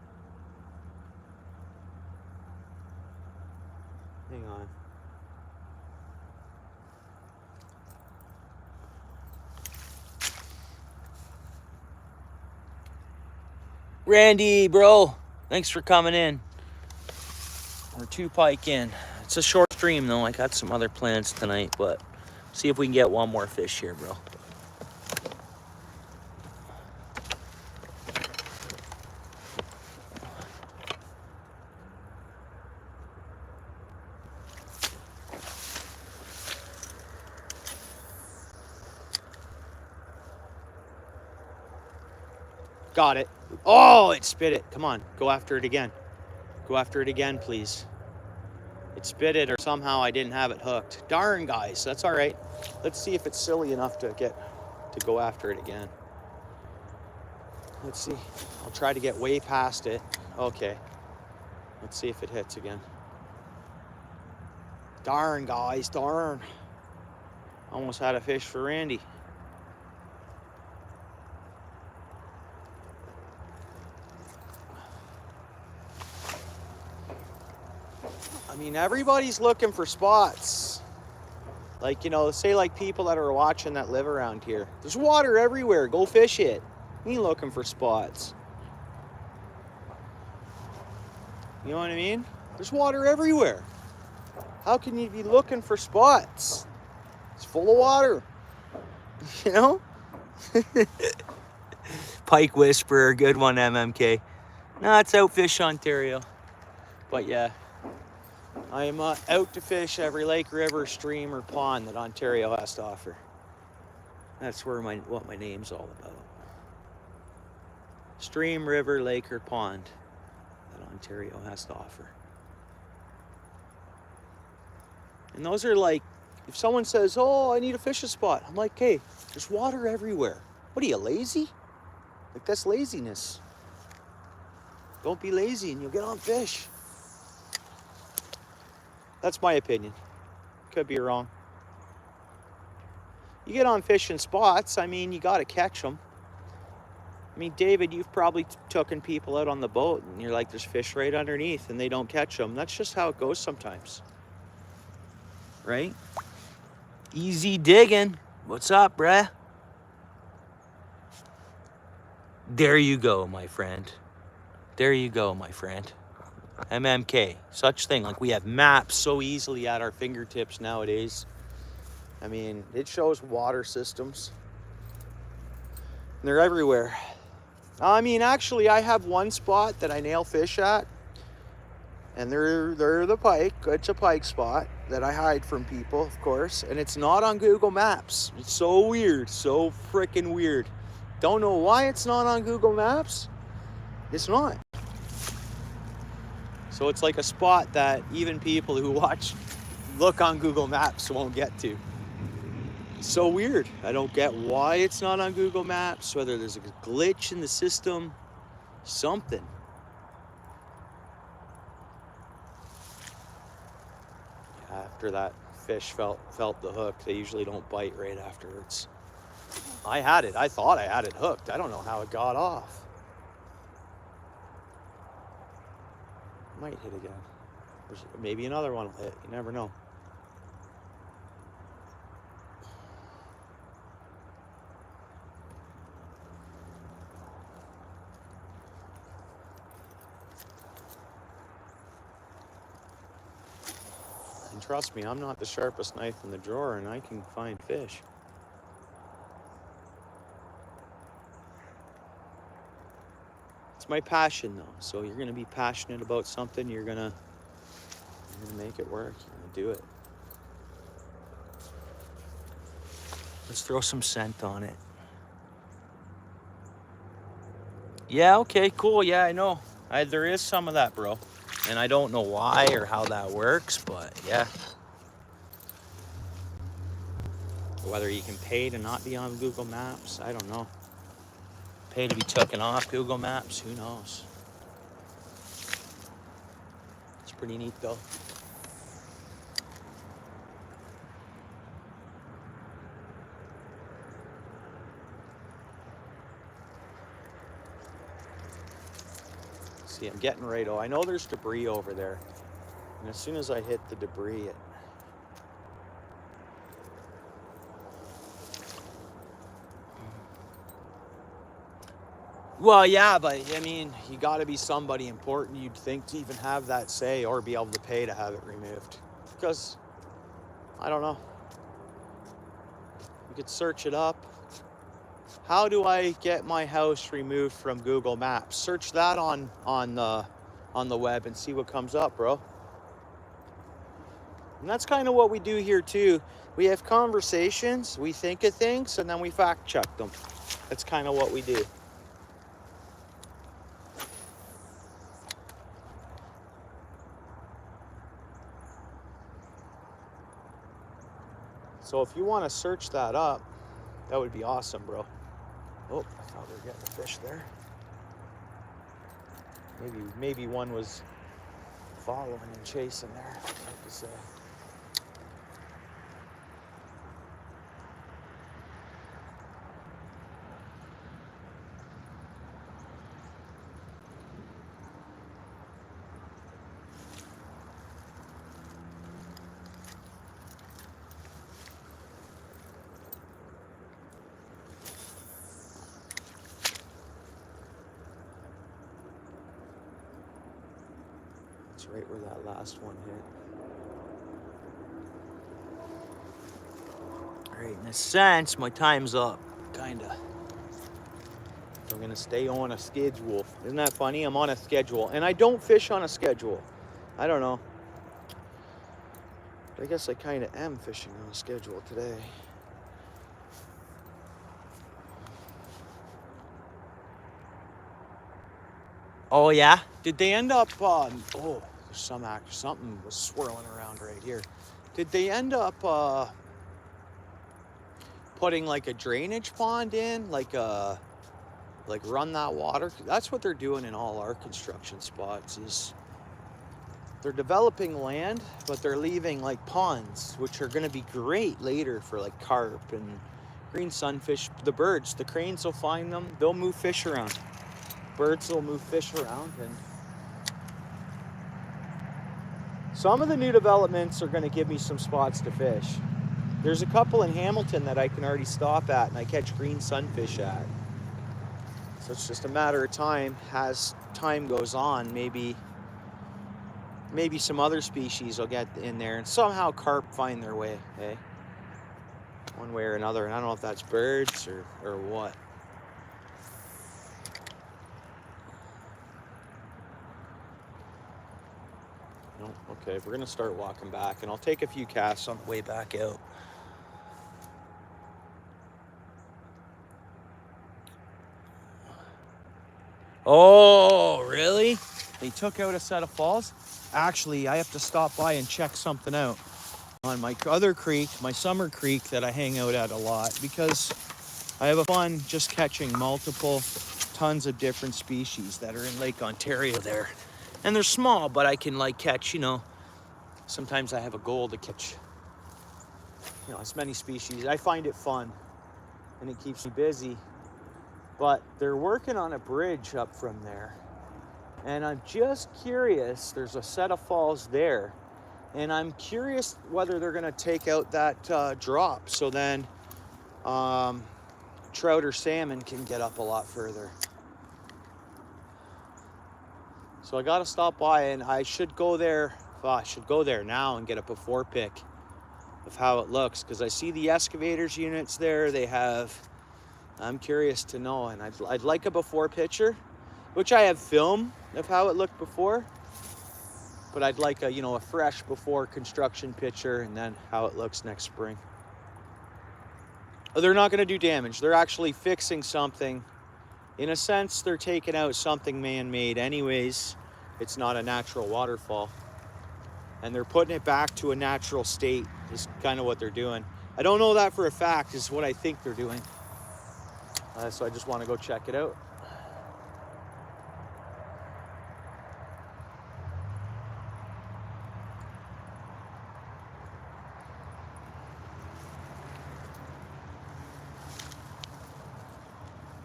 Hang on. Randy, bro, thanks for coming in. We're 2 pike in. It's a short stream though. I got some other plans tonight, but see if we can get one more fish here, bro. Got it. Oh, it spit it. Come on, go after it again. Go after it again, please. It spit it, or somehow I didn't have it hooked. Darn, guys, that's all right. Let's see if it's silly enough to go after it again. Let's see. I'll try to get way past it. Okay. Let's see if it hits again. Darn, guys, darn. Almost had a fish for Randy. I mean, everybody's looking for spots. Like, you know, say like people that are watching that live around here. There's water everywhere. Go fish it. You ain't looking for spots. You know what I mean? There's water everywhere. How can you be looking for spots? It's full of water, you know? Pike Whisperer, good one, MMK. No, it's Outfish Ontario. But yeah, I am out to fish every lake, river, stream, or pond that Ontario has to offer. That's what my name's all about. Stream, river, lake, or pond that Ontario has to offer. And those are like, if someone says, oh, I need a fishing spot, I'm like, hey, there's water everywhere. What are you, lazy? Like, that's laziness. Don't be lazy and you'll get on fish. That's my opinion. Could be wrong. You get on fishing spots, I mean, you got to catch them. I mean, David, you've probably taken people out on the boat and you're like, there's fish right underneath and they don't catch them. That's just how it goes sometimes. Right? Easy digging. What's up, bruh? There you go, my friend. There you go, my friend. MMK, such thing. Like, we have maps so easily at our fingertips nowadays. I mean, it shows water systems. And they're everywhere. I mean, actually, I have one spot that I nail fish at. And they're the pike. It's a pike spot that I hide from people, of course. And it's not on Google Maps. It's so weird. So freaking weird. Don't know why it's not on Google Maps. It's not. So it's like a spot that even people who look on Google Maps won't get to. It's so weird. I don't get why it's not on Google Maps, whether there's a glitch in the system, something. After that fish felt the hook, they usually don't bite right afterwards. I had it. I thought I had it hooked. I don't know how it got off. Might hit again. Maybe another one will hit. You never know. And trust me, I'm not the sharpest knife in the drawer, and I can find fish. It's my passion, though. So you're gonna be passionate about something. You're gonna make it work. You're gonna do it. Let's throw some scent on it. Yeah. Okay. Cool. Yeah, I know. There is some of that, bro. And I don't know why or how that works, but yeah. Whether you can pay to not be on Google Maps, I don't know. Pay to be taken off Google Maps, who knows? It's pretty neat, though. See, I'm getting right. Oh, I know there's debris over there. And as soon as I hit the debris, Well, yeah, but I mean, you got to be somebody important, you'd think, to even have that say or be able to pay to have it removed. Because, I don't know. You could search it up. How do I get my house removed from Google Maps? Search that on the web and see what comes up, bro. And that's kind of what we do here too. We have conversations, we think of things, and then we fact check them. That's kind of what we do. So if you want to search that up, that would be awesome, bro. Oh, I thought we were getting a fish there. Maybe one was following and chasing there, like to say. Right where that last one hit. right, in a sense, my time's up, kinda. I'm gonna stay on a schedule. Isn't that funny? I'm on a schedule, and I don't fish on a schedule. I don't know. But I guess I kind of am fishing on a schedule today. Oh yeah? Did they end up? Oh, there's something was swirling around right here. Did they end up putting like a drainage pond in, like run that water? That's what they're doing in all our construction spots. Is they're developing land, but they're leaving like ponds, which are going to be great later for like carp and green sunfish. The birds, the cranes will find them. They'll move fish around. Birds will move fish around, and some of the new developments are going to give me some spots to fish. There's a couple in Hamilton that I can already stop at and I catch green sunfish at. So it's just a matter of time. As time goes on, maybe some other species will get in there, and somehow carp find their way, eh? One way or another. And I don't know if that's birds or what. No, okay, we're gonna start walking back, and I'll take a few casts on the way back out. Oh, really? They took out a set of falls? Actually, I have to stop by and check something out on my other creek, my summer creek that I hang out at a lot, because I have a fun just catching multiple tons of different species that are in Lake Ontario there. And they're small, but I can like catch, sometimes I have a goal to catch, as many species. I find it fun and it keeps me busy. But they're working on a bridge up from there. And I'm just curious, there's a set of falls there. And I'm curious whether they're gonna take out that drop, so then trout or salmon can get up a lot further. So I gotta stop by, and I should go there. Well, I should go there now and get a before pic of how it looks, because I see the excavators units there. I'm curious to know, and I'd like a before picture, which I have film of how it looked before, but I'd like a fresh before construction picture, and then how it looks next spring. They're not going to do damage. They're actually fixing something. In a sense, they're taking out something man-made anyways. It's not a natural waterfall. And they're putting it back to a natural state is kind of what they're doing. I don't know that for a fact, is what I think they're doing. So I just want to go check it out.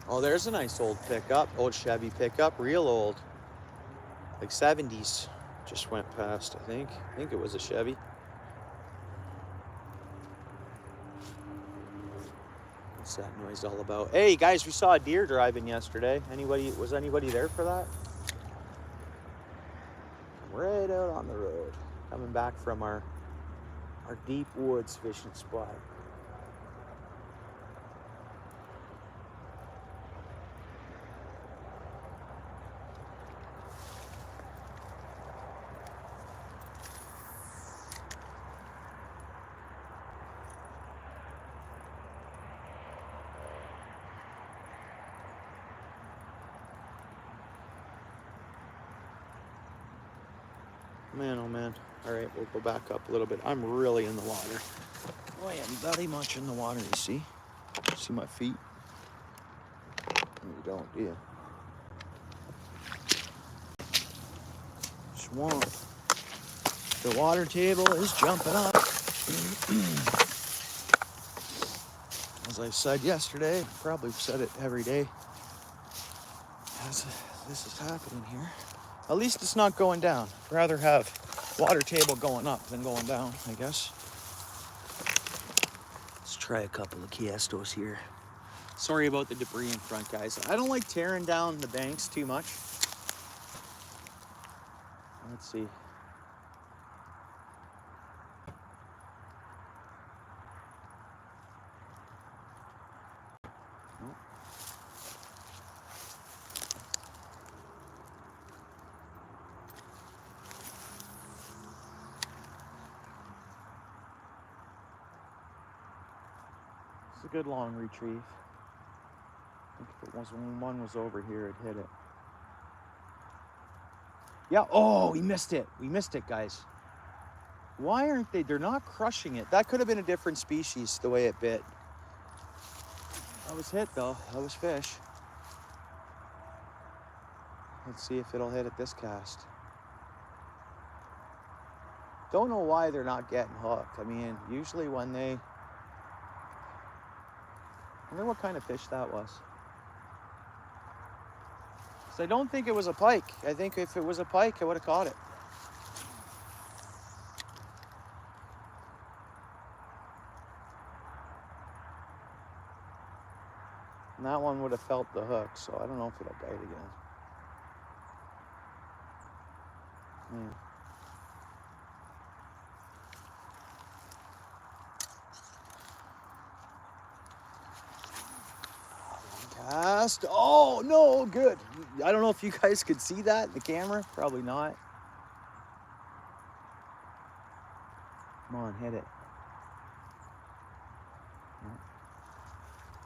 Oh, there's a nice old pickup, old Chevy pickup, real old, like 70s. Just went past, I think it was a Chevy. What's that noise all about? Hey guys, we saw a deer driving yesterday. Was anybody there for that? Right out on the road, coming back from our deep woods fishing spot. Man, oh man. All right, we'll go back up a little bit. I'm really in the water. Oh, I am very much in the water, you see? See my feet? You don't, do you? Swamp. The water table is jumping up. As I said yesterday, probably said it every day, as this is happening here. At least it's not going down. I'd rather have water table going up than going down, I guess. Let's try a couple of Kiestos here. Sorry about the debris in front, guys. I don't like tearing down the banks too much. Let's see. a good long retrieve. I think if it was when one was over here, it hit it. Yeah, oh, we missed it. We missed it, guys. Why aren't they? They're not crushing it. That could have been a different species, the way it bit. That was hit, though. That was fish. Let's see if it'll hit at this cast. Don't know why they're not getting hooked. I mean, usually when they... I wonder what kind of fish that was. So I don't think it was a pike. I think if it was a pike, I would have caught it. And that one would have felt the hook, so I don't know if it'll bite again. Cast. Oh, no, good. I don't know if you guys could see that in the camera. Probably not. Come on, hit it.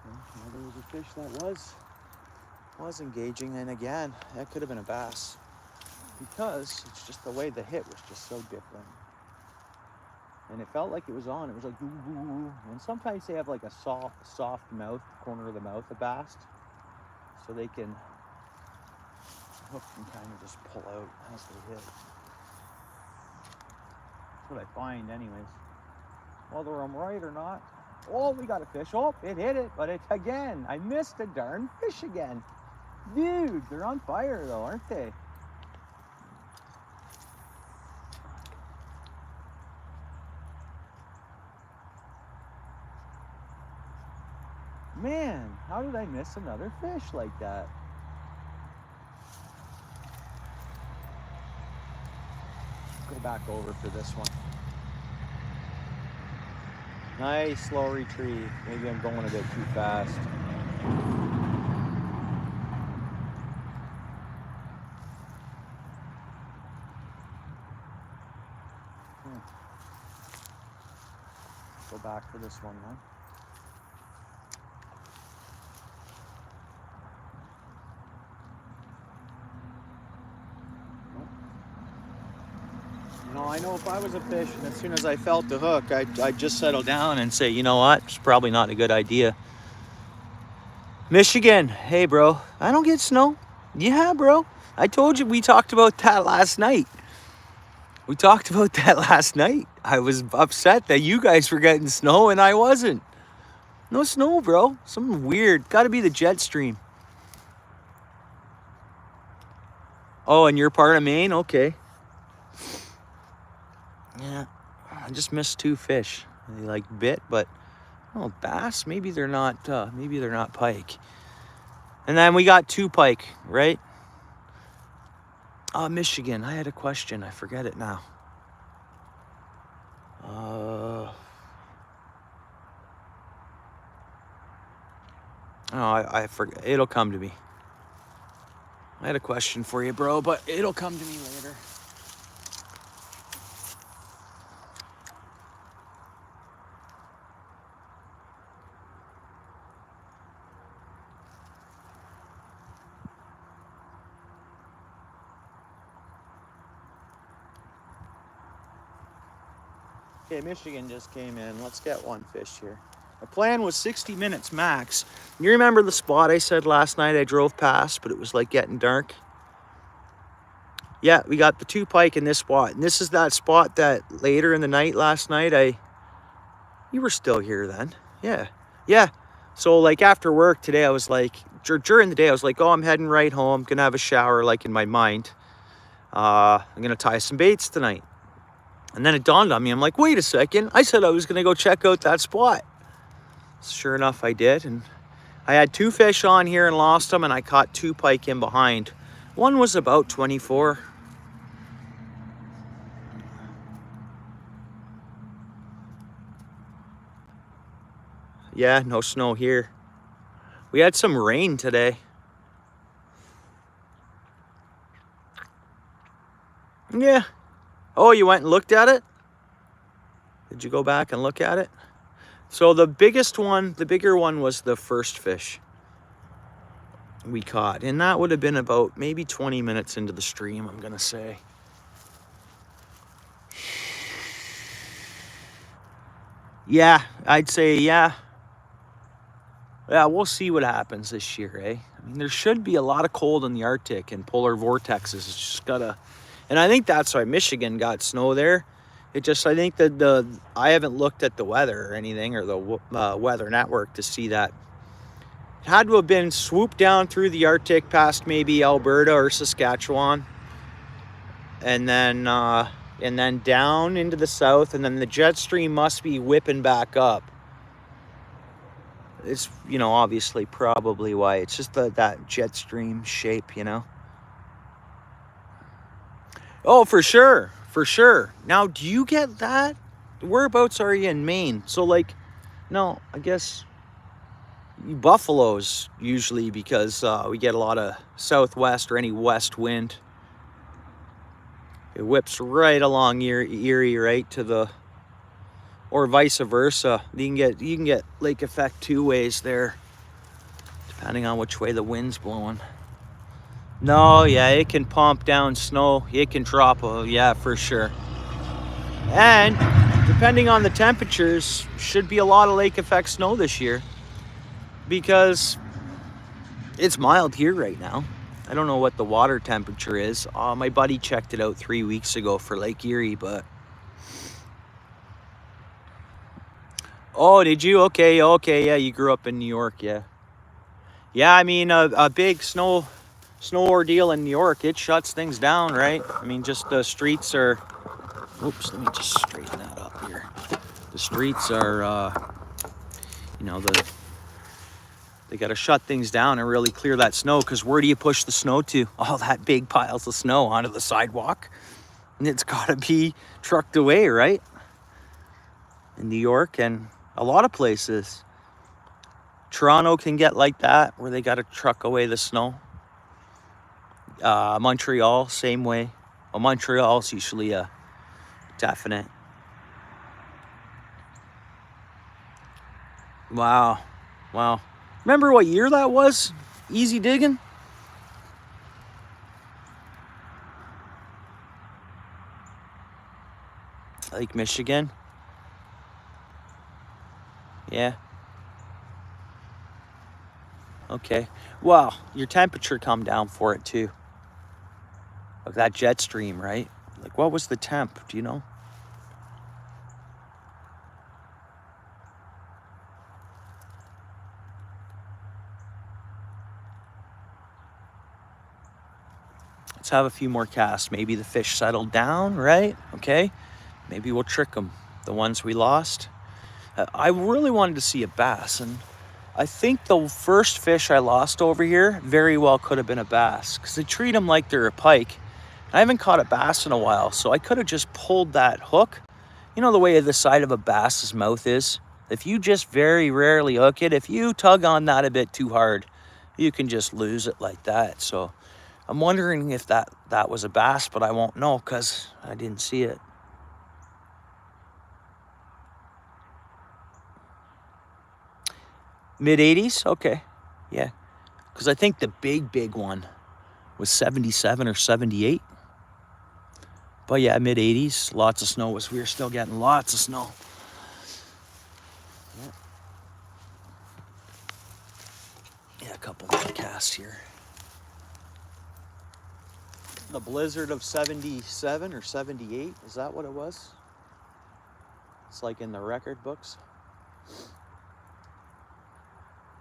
Well, there was a fish that was engaging, and again, that could have been a bass. Because it's just the way the hit was just so different. And it felt like it was on. It was like, ooh, ooh, ooh. And sometimes they have like a soft mouth, corner of the mouth, a bass. So they can, hook can kind of just pull out as they hit. That's what I find anyways. Whether I'm right or not. Oh, we got a fish. Oh, it hit it, but it again. I missed a darn fish again. Dude, they're on fire though, aren't they? Man, how did I miss another fish like that? Go back over for this one. Nice slow retrieve. Maybe I'm going a bit too fast. Go back for this one then. I know if I was a fish and as soon as I felt the hook, I'd just settle down and say, you know what, it's probably not a good idea. Michigan, hey bro, I don't get snow. Yeah, bro, I told you, we talked about that last night. I was upset that you guys were getting snow and I wasn't. No snow, bro. Something weird. Gotta be the jet stream. Oh, and you're part of Maine? Okay. Yeah, I just missed two fish. They like bit, but oh, bass. Maybe they're not pike. And then we got two pike, right? Michigan. I had a question. I forget it now. I forget. It'll come to me. I had a question for you, bro, but it'll come to me later. Okay, Michigan just came in. Let's get one fish here. My plan was 60 minutes max. You remember the spot I said last night I drove past, but it was like getting dark? Yeah, we got the two pike in this spot. And this is that spot that later in the night last night, you were still here then. Yeah. So like after work today, I was like, during the day, I was like, oh, I'm heading right home. Gonna have a shower, like in my mind. I'm gonna tie some baits tonight. And then it dawned on me, I'm like, wait a second. I said I was gonna go check out that spot. Sure enough, I did. And I had two fish on here and lost them, and I caught two pike in behind. One was about 24. Yeah, no snow here. We had some rain today. Yeah. Oh, you went and looked at it? Did you go back and look at it? So the bigger one was the first fish we caught. And that would have been about maybe 20 minutes into the stream, I'm going to say. Yeah, I'd say, yeah. Yeah, we'll see what happens this year, eh? I mean, there should be a lot of cold in the Arctic and polar vortexes. It's just gotta, and I think that's why Michigan got snow there. It just, I think that I haven't looked at the weather or anything, or the weather network to see that. It had to have been swooped down through the Arctic past maybe Alberta or Saskatchewan, and then down into the south, and then the jet stream must be whipping back up. It's, you know, obviously probably why. It's just that jet stream shape, you know. Oh, for sure. For sure. Now, do you get that? Whereabouts are you in Maine? So, like, no, I guess buffaloes usually, because we get a lot of southwest or any west wind. It whips right along Erie, right to the, or vice versa. You can get lake effect two ways there, depending on which way the wind's blowing. No, yeah, it can pump down snow. It can drop, yeah, for sure. And depending on the temperatures, should be a lot of lake effect snow this year, because it's mild here right now. I don't know what the water temperature is. My buddy checked it out 3 weeks ago for Lake Erie, but... Oh, did you? Okay, yeah, you grew up in New York, yeah. Yeah, I mean, a big snow ordeal in New York, it shuts things down, right? I mean, just the streets are... Oops, let me just straighten that up here. The streets are, you know, they got to shut things down and really clear that snow, because where do you push the snow to? All that big piles of snow onto the sidewalk. And it's got to be trucked away, right? In New York and a lot of places. Toronto can get like that, where they got to truck away the snow. Montreal, same way. Well, Montreal's usually a definite. Wow. Remember what year that was? Easy digging? Lake Michigan. Yeah. Okay. Well, your temperature come down for it too. Like that jet stream, right? Like, what was the temp? Do you know? Let's have a few more casts. Maybe the fish settled down, right? Okay. Maybe we'll trick them. The ones we lost. I really wanted to see a bass, and I think the first fish I lost over here very well could have been a bass, because they treat them like they're a pike. I haven't caught a bass in a while, so I could have just pulled that hook. You know the way the side of a bass's mouth is? If you just very rarely hook it, if you tug on that a bit too hard, you can just lose it like that. So I'm wondering if that was a bass, but I won't know because I didn't see it. Mid-80s? Okay. Yeah. Because I think the big one was 77 or 78. But yeah, mid-80s. Lots of snow. We were still getting lots of snow. Yeah, a couple more casts here. The blizzard of 77 or 78. Is that what it was? It's like in the record books.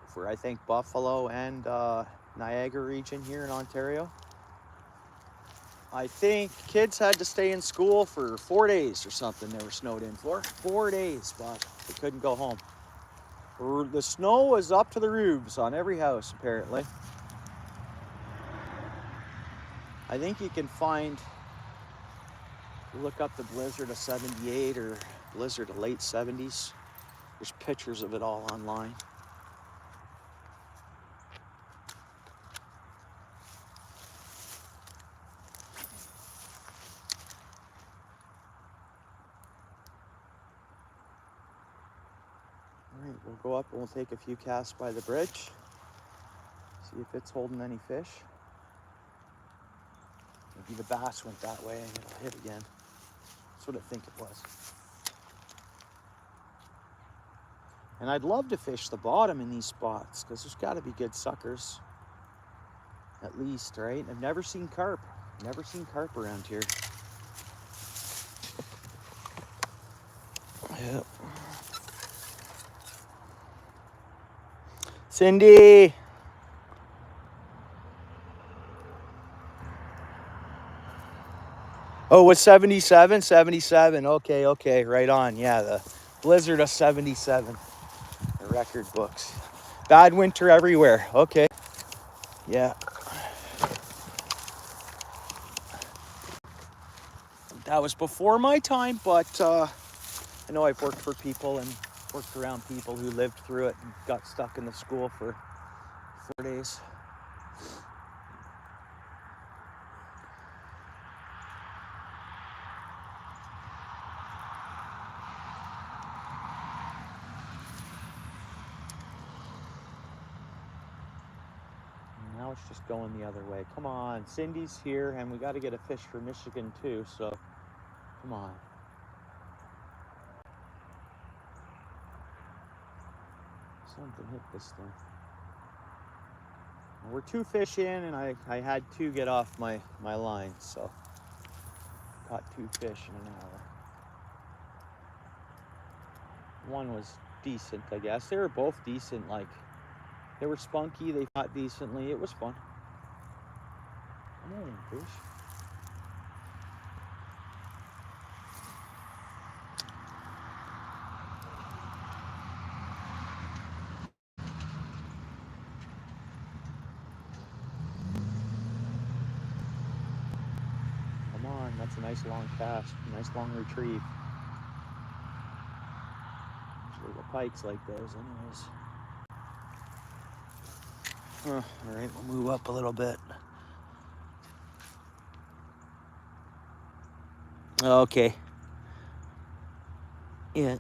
For, I think, Buffalo and Niagara region here in Ontario. I think kids had to stay in school for 4 days or something. They were snowed in for 4 days, but they couldn't go home. The snow was up to the roofs on every house, apparently. I think you can find, look up the blizzard of 78 or blizzard of late 70s. There's pictures of it all online. We'll go up and we'll take a few casts by the bridge. See if it's holding any fish. Maybe the bass went that way and it'll hit again. That's what I think it was. And I'd love to fish the bottom in these spots because there's got to be good suckers. At least, right? I've never seen carp. Never seen carp around here. Yep. Cindy! Oh, what's 77? 77. Okay, right on. Yeah, the blizzard of 77. The record books. Bad winter everywhere. Okay. Yeah. That was before my time, but I know I've worked for people and worked around people who lived through it and got stuck in the school for 4 days. Now it's just going the other way. Come on, Cindy's here, and we got to get a fish for Michigan too, so come on. Something hit this thing. We're 2 fish in, and I had 2 get off my line, so caught 2 fish in an hour. One was decent, I guess. They were both decent, like, they were spunky, they fought decently. It was fun. Come on, fish. Come on, that's a nice long cast, a nice long retrieve. Usually the pikes like those anyways. All right, we'll move up a little bit. Okay. Yeah.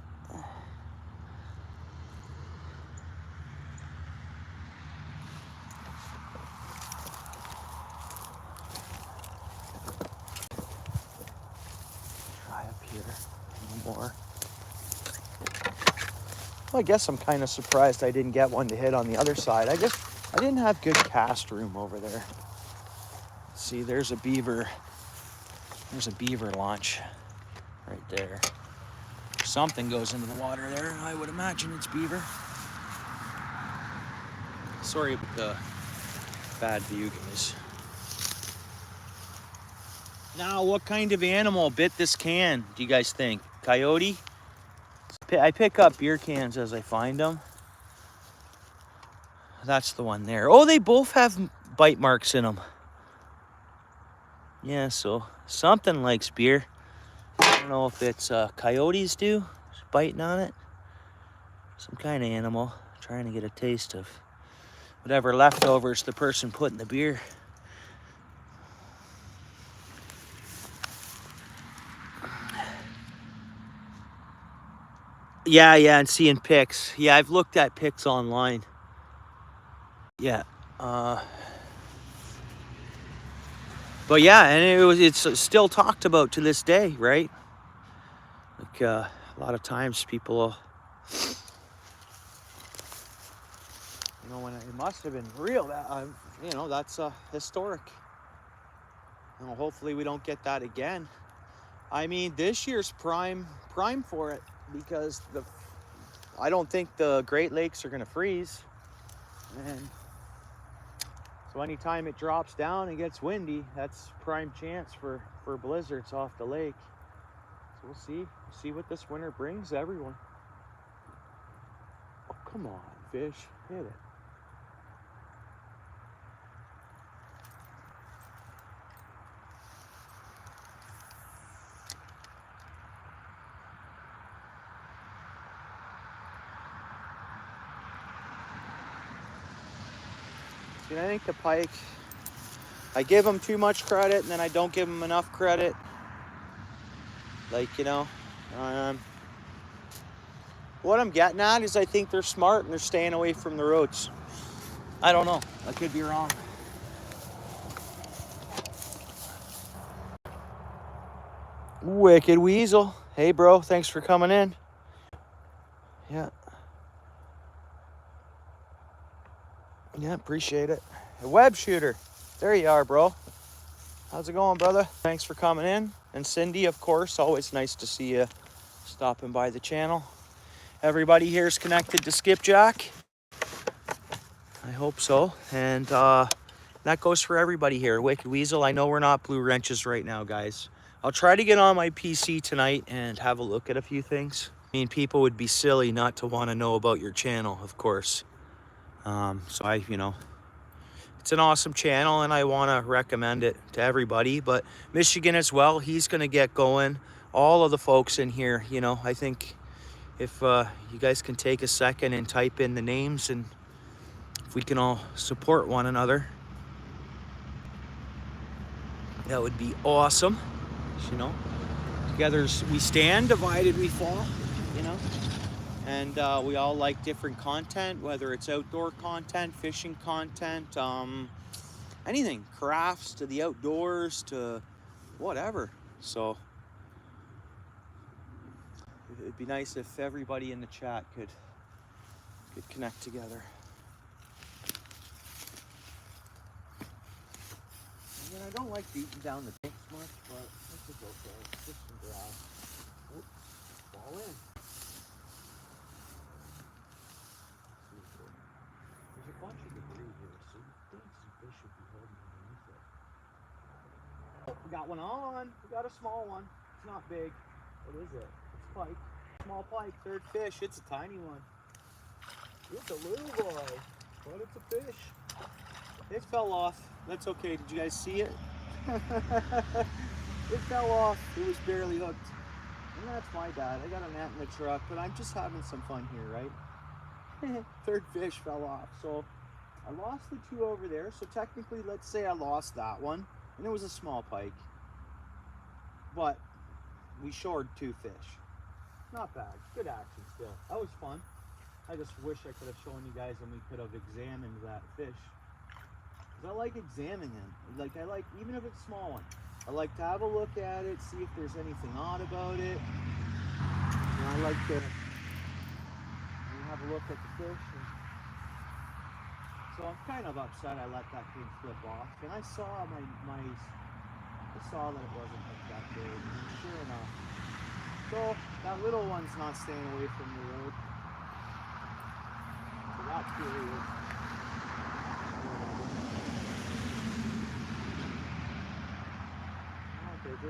Try up here a little more. Well, I guess I'm kind of surprised I didn't get one to hit on the other side. I didn't have good cast room over there. See, there's a beaver. There's a beaver launch right there. If something goes into the water there, I would imagine it's beaver. Sorry about the bad view, guys. Now, what kind of animal bit this can, do you guys think? Coyote? I pick up beer cans as I find them. That's the one there. Oh, they both have bite marks in them. Yeah, so something likes beer. I don't know if it's coyotes do, biting on it. Some kind of animal trying to get a taste of whatever leftovers the person put in the beer. Yeah, and seeing pics. Yeah, I've looked at pics online. Yeah. But yeah, and it's still talked about to this day, right? Like a lot of times people, when it must have been real. That that's historic. Hopefully we don't get that again. I mean, this year's prime for it because I don't think the Great Lakes are gonna freeze, and so anytime it drops down and gets windy, that's prime chance for blizzards off the lake. So we'll see what this winter brings everyone. Oh, come on, fish, hit it. I think the pike, I give them too much credit and then I don't give them enough credit. Like, what I'm getting at is I think they're smart and they're staying away from the roads. I don't know. I could be wrong. Wicked Weasel. Hey, bro. Thanks for coming in. Yeah. Yeah, appreciate it. A web shooter. There you are, bro. How's it going, brother? Thanks for coming in. And Cindy, of course, always nice to see you stopping by the channel. Everybody here is connected to Skipjack. I hope so. And that goes for everybody here. Wicked Weasel, I know we're not blue wrenches right now, guys. I'll try to get on my PC tonight and have a look at a few things. I mean, people would be silly not to want to know about your channel, of course. So it's an awesome channel and I want to recommend it to everybody. But Michigan as well, he's going to get going. All of the folks in here, I think if you guys can take a second and type in the names, and if we can all support one another, that would be awesome. Together we stand, divided we fall, and we all like different content, whether it's outdoor content, fishing content, anything, crafts to the outdoors to whatever. So it'd be nice if everybody in the chat could connect together. And I don't like beating down the banks much, but this is okay. Just some grass. Oops, fall in. There's a bunch of debris here, so you think some fish should be holding underneath it. Oh, we got one on. We got a small one. It's not big. What is it? It's pike. Small pike, third fish. It's a tiny one. It's a little boy, but it's a fish. It fell off. That's okay. Did you guys see it? It fell off. It was barely hooked. And that's my bad. I got a net in the truck, but I'm just having some fun here, right? Third fish fell off. So I lost the two over there. So technically, let's say I lost that one. And it was a small pike. But we shored two fish. Not bad. Good action still. That was fun. I just wish I could have shown you guys and we could have examined that fish. Because I like examining it. Even if it's a small one, I like to have a look at it, see if there's anything odd about it. And I like to have a look at the fish. So I'm kind of upset I let that thing slip off. And I saw I saw that it wasn't that big. And sure enough. So that little one's not staying away from the road. So that's curious. You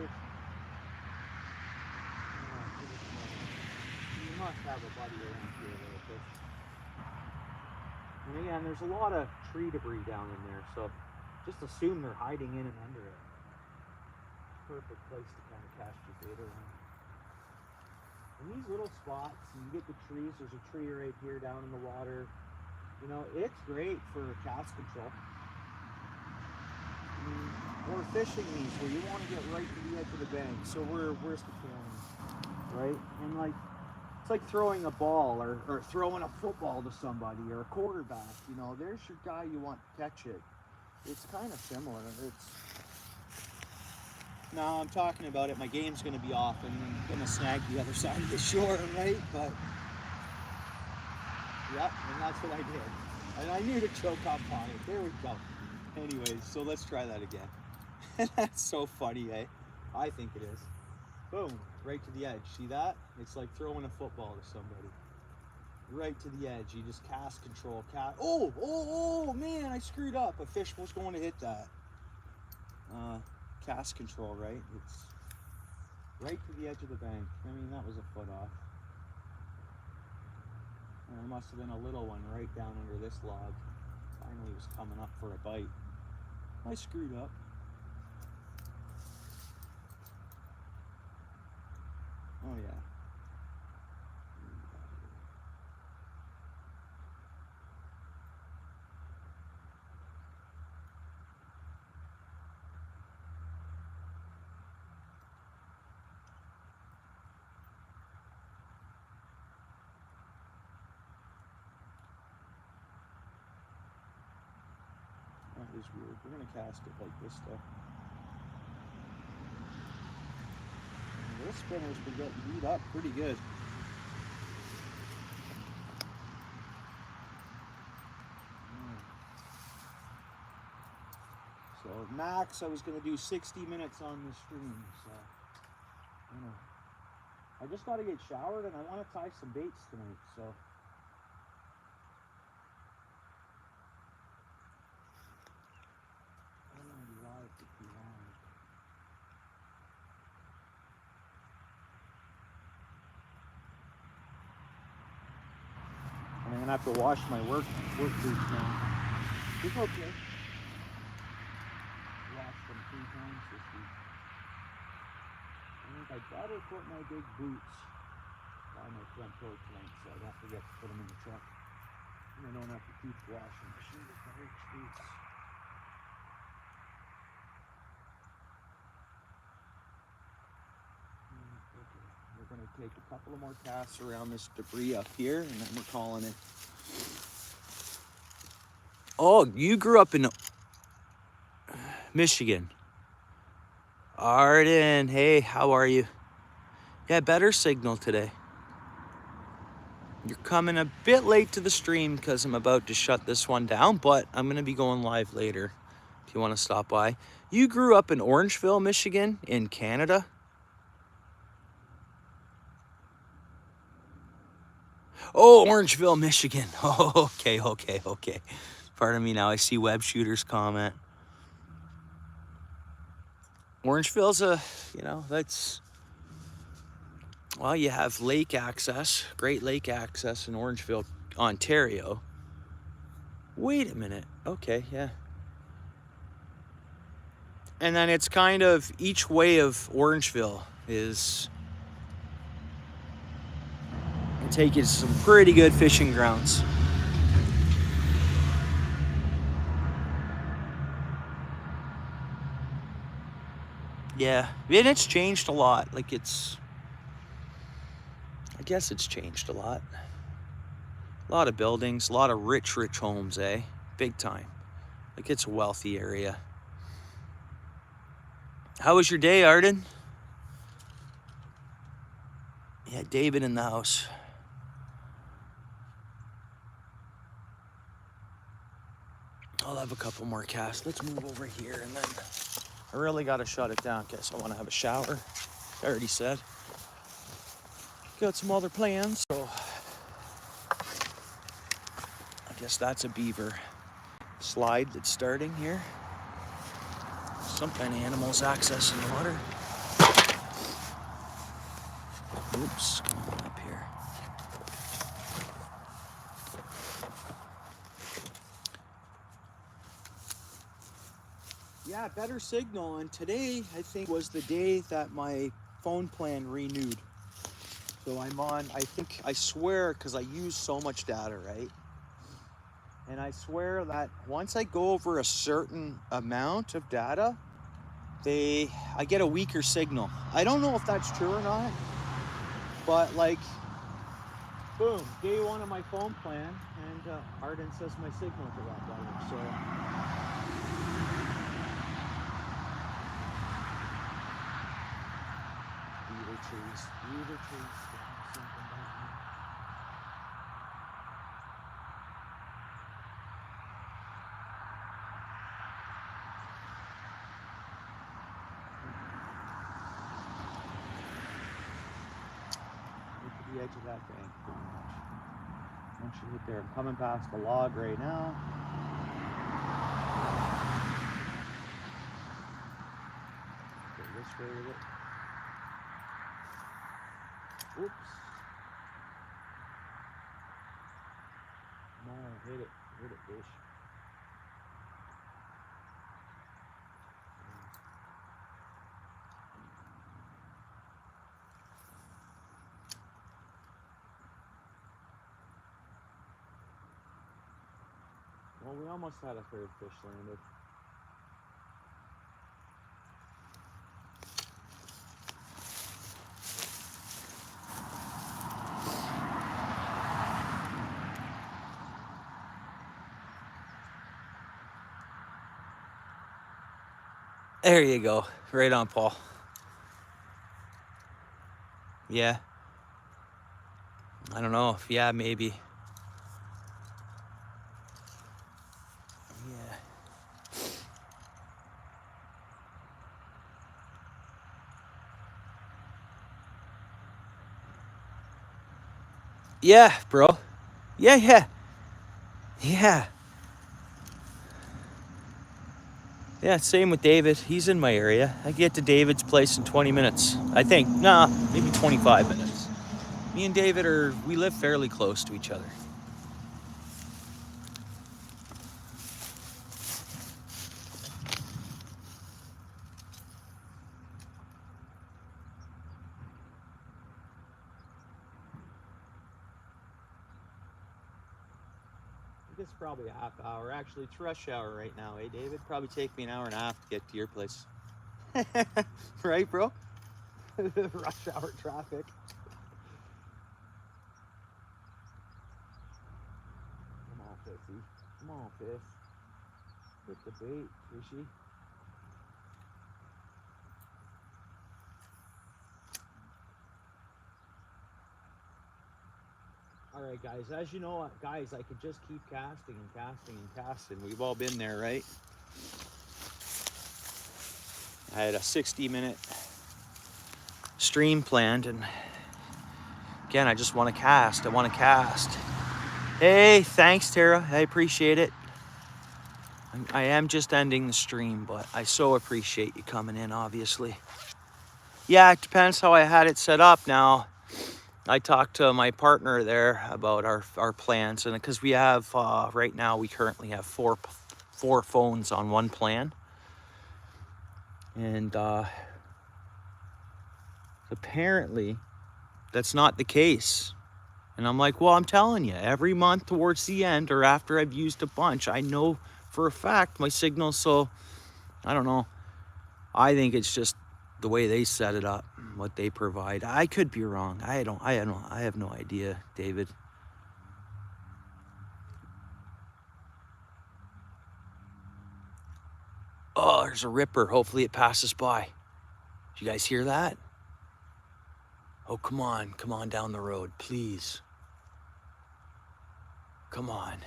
must have a buddy around here, little fish. And again, there's a lot of tree debris down in there, so just assume they're hiding in and under it. Perfect place to kind of cast your bait around. And these little spots, and you get the trees, there's a tree right here down in the water. It's great for cast control. We're fishing these where you want to get right to the edge of the bank. So where's the camera, right? And it's like throwing a ball or throwing a football to somebody or a quarterback. There's your guy you want to catch it. It's kind of similar. Now I'm talking about it. My game's going to be off and I'm going to snag the other side of the shore, right? But yep, and that's what I did. And I knew to choke up on it. There we go. Anyways, so let's try that again. That's so funny, eh? I think it is. Boom, right to the edge. See that? It's like throwing a football to somebody. Right to the edge. You just cast control. Oh, man, I screwed up. A fish was going to hit that. Cast control, right? It's right to the edge of the bank. I mean, that was a foot off. And there must have been a little one right down under this log. Finally was coming up for a bite. I screwed up. Oh yeah. is weird. We're gonna cast it like this though. And this spinner's been getting beat up pretty good. So max, I was gonna do 60 minutes on the stream. So, you know, I just gotta get showered and I want to tie some baits tonight. So. I'm gonna have to wash my work boots now. It's okay. Washed them 3 times this week. I think I better put my big boots by my front door tonight, so I'd have to get to put them in the truck. And I don't have to keep washing my shoes with my work boots. Okay. We're gonna take a couple of more casts around this debris up here, and then we're calling it. Oh, you grew up in Michigan. Arden, hey, how are you? Yeah, better signal today. You're coming a bit late to the stream because I'm about to shut this one down, but I'm going to be going live later if you want to stop by. You grew up in Orangeville, Michigan, in Canada? Oh, Orangeville, Michigan. Oh, okay. Pardon me now. I see Web Shooter's comment. Orangeville's that's... Well, you have lake access, Great Lake access in Orangeville, Ontario. Wait a minute. Okay, yeah. And then it's kind of each way of Orangeville is take you to some pretty good fishing grounds. Yeah, and it's changed a lot. Like I guess it's changed a lot. A lot of buildings, a lot of rich homes, eh? Big time. Like it's a wealthy area. How was your day, Arden? Yeah, David in the house. I'll have a couple more casts. Let's move over here and then I really got to shut it down because I want to have a shower. I already said. Got some other plans, so I guess that's a beaver slide that's starting here. Some kind of animals accessing the water. Oops, come on up here. Yeah, better signal. And today, I think, was the day that my phone plan renewed. So I'm on, I swear, because I use so much data, right? And I swear that once I go over a certain amount of data, I get a weaker signal. I don't know if that's true or not, but like, boom, day 1 of my phone plan, and Arden says my signal's a lot better, so. Beaver trees, something like that. Look at the edge of that bank, pretty much. Once you hit there, I'm coming past the log right now. Go this way with it. Oops. No, hit it, fish. Well, we almost had a 3rd fish landed. There you go. Right on, Paul. Yeah. I don't know. Yeah, maybe. Yeah. Yeah, bro. Yeah, yeah. Yeah. Yeah, same with David. He's in my area. I get to David's place in 20 minutes. I think. Nah, maybe 25 minutes. Me and David we live fairly close to each other. I think it's probably a half hour. Actually, it's rush hour right now, eh, David? Probably take me an hour and a half to get to your place. Right, bro? Rush hour traffic. Come on, Fissy. Come on, Fish. Hit the bait, fishy. All right, guys. As you know, guys, I could just keep casting and casting and casting. We've all been there, right? I had a 60-minute stream planned, and again, I just want to cast. I want to cast. Hey, thanks, Tara. I appreciate it. I am just ending the stream, but I so appreciate you coming in, obviously. Yeah, it depends how I had it set up now. I talked to my partner there about our plans, and because we have, right now, we currently have four phones on one plan. And apparently, that's not the case. And I'm like, well, I'm telling you, every month towards the end or after I've used a bunch, I know for a fact my signal. So I don't know. I think it's just the way they set it up, what they provide. I could be wrong. I have no idea, David. Oh, there's a ripper. Hopefully it passes by. Did you guys hear that? Oh, come on down the road, please. Come on.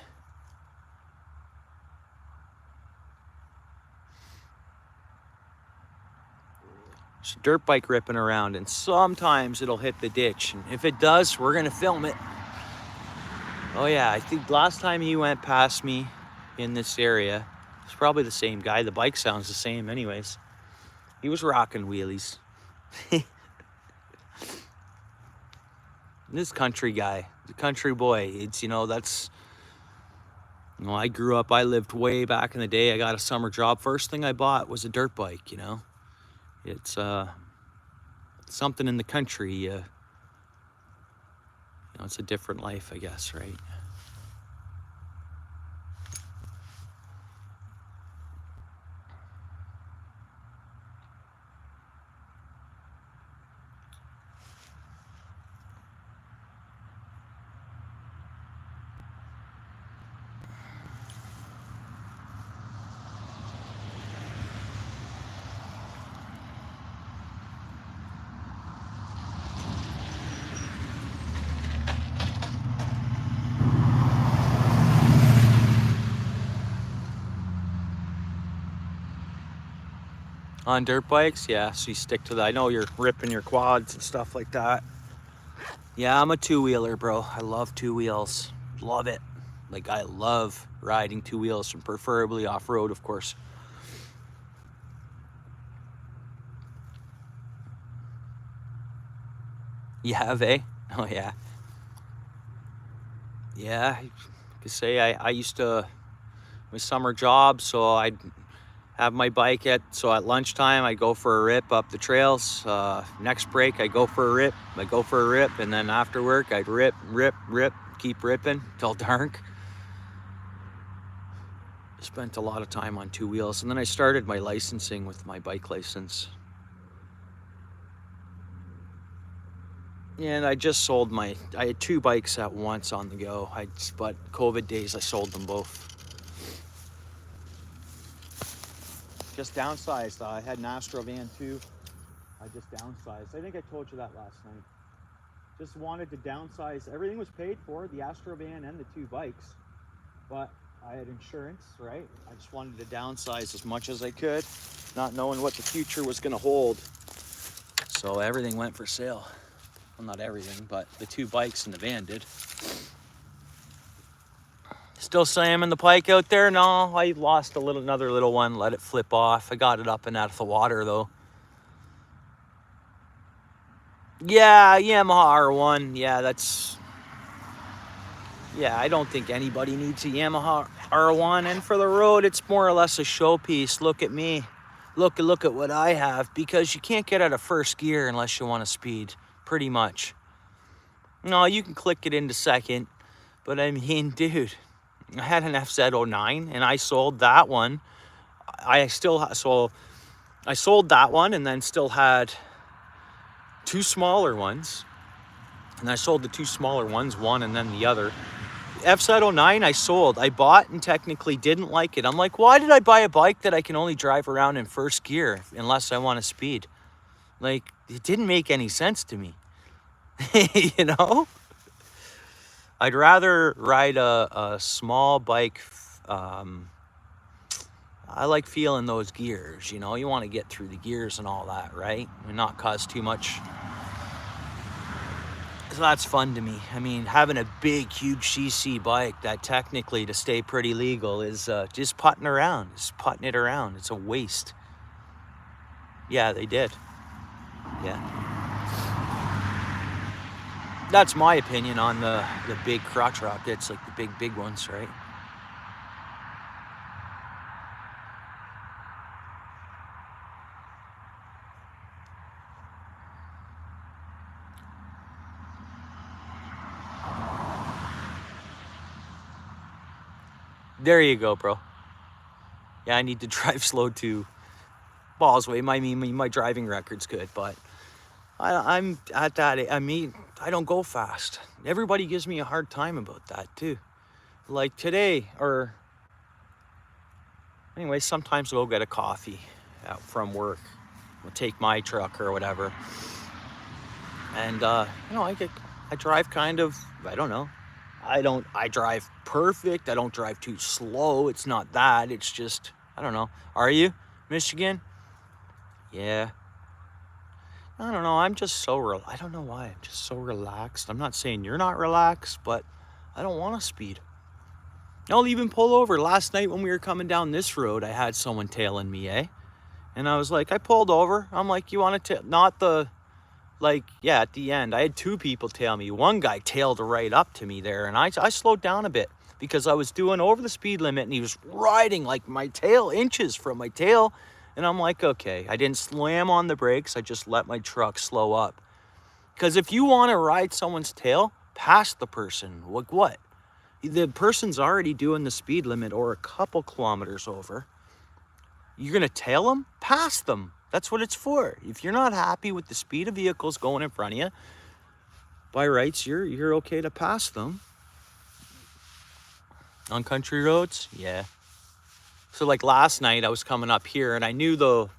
There's a dirt bike ripping around, and sometimes it'll hit the ditch. And if it does, we're gonna film it. Oh yeah, I think last time he went past me in this area, it's probably the same guy. The bike sounds the same anyways. He was rocking wheelies. This country guy, the country boy, it's, that's, I grew up, I lived way back in the day. I got a summer job. First thing I bought was a dirt bike, It's something in the country, it's a different life, I guess, right? On dirt bikes, yeah, so you stick to that. I know you're ripping your quads and stuff like that. Yeah, I'm a two-wheeler, bro. I love two wheels. Love it. Like, I love riding two wheels, and preferably off-road, of course. You have, eh? Oh, yeah. Yeah, I could say I used to, my summer job, so I'd have my bike at lunchtime, I go for a rip up the trails. Next break, I go for a rip. And then after work, I'd rip, keep ripping till dark. Spent a lot of time on two wheels. And then I started my licensing with my bike license. And I just sold I had two bikes at once on the go. But COVID days, I sold them both. Just downsized. I had an Astro van too. I just downsized. I think I told you that last night. Just wanted to downsize. Everything was paid for, the Astro van and the 2 bikes. But I had insurance, right? I just wanted to downsize as much as I could, not knowing what the future was going to hold. So everything went for sale. Well, not everything, but the 2 bikes and the van did. Still salmon the pike out there? No, I lost another little one, let it flip off. I got it up and out of the water though. Yeah, Yamaha R1. Yeah, I don't think anybody needs a Yamaha R1. And for the road, it's more or less a showpiece. Look at me. Look at what I have, because you can't get out of first gear unless you want to speed, pretty much. No, you can click it into second, but I mean, dude, I had an FZ09 and I sold that one. I sold that one and then still had 2 smaller ones. And I sold the 2 smaller ones, one and then the other. FZ09 I sold. I bought and technically didn't like it. I'm like, why did I buy a bike that I can only drive around in first gear unless I want to speed? Like, it didn't make any sense to me. You know? I'd rather ride a small bike. I like feeling those gears, you know? You want to get through the gears and all that, right? And not cause too much. So that's fun to me. I mean, having a big, huge CC bike that technically, to stay pretty legal, is just putting it around. It's a waste. Yeah, they did. Yeah. That's my opinion on the big crotch rockets, like the big ones, right? There you go, bro. Yeah, I need to drive slow too. Ballsway, my driving record's good, but I'm at that. I mean, I don't go fast. Everybody gives me a hard time about that too. Like today, or anyway, sometimes I'll go get a coffee out from work. I'll take my truck or whatever, and you know, I drive kind of. I don't know. I drive perfect. I don't drive too slow. It's not that. It's just, I don't know. Are you Michigan? Yeah. I don't know. I'm just so I don't know why. I'm just so relaxed. I'm not saying you're not relaxed, but I don't want to speed. I'll even pull over. Last night when we were coming down this road, I had someone tailing me, and I was like, I pulled over. I'm like, you want to not the, like, yeah, at the end, I had 2 people tail me. One guy tailed right up to me there, and I slowed down a bit because I was doing over the speed limit, and he was riding like my tail, inches from my tail. And I'm like, okay, I didn't slam on the brakes. I just let my truck slow up. Because if you want to ride someone's tail, pass the person. Like what? The person's already doing the speed limit or a couple kilometers over. You're going to tail them? Pass them. That's what it's for. If you're not happy with the speed of vehicles going in front of you, by rights, you're okay to pass them. On country roads? Yeah. So like last night I was coming up here and I knew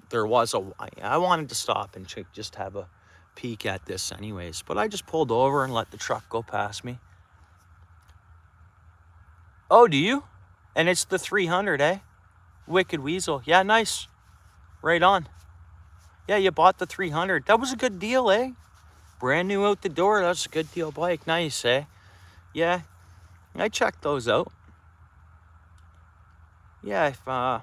there was I wanted to stop and just have a peek at this anyways. But I just pulled over and let the truck go past me. Oh, do you? And it's the 300, eh? Wicked Weasel. Yeah, nice. Right on. Yeah, you bought the 300. That was a good deal, eh? Brand new out the door. That's a good deal bike. Nice, eh? Yeah, I checked those out. Yeah, if I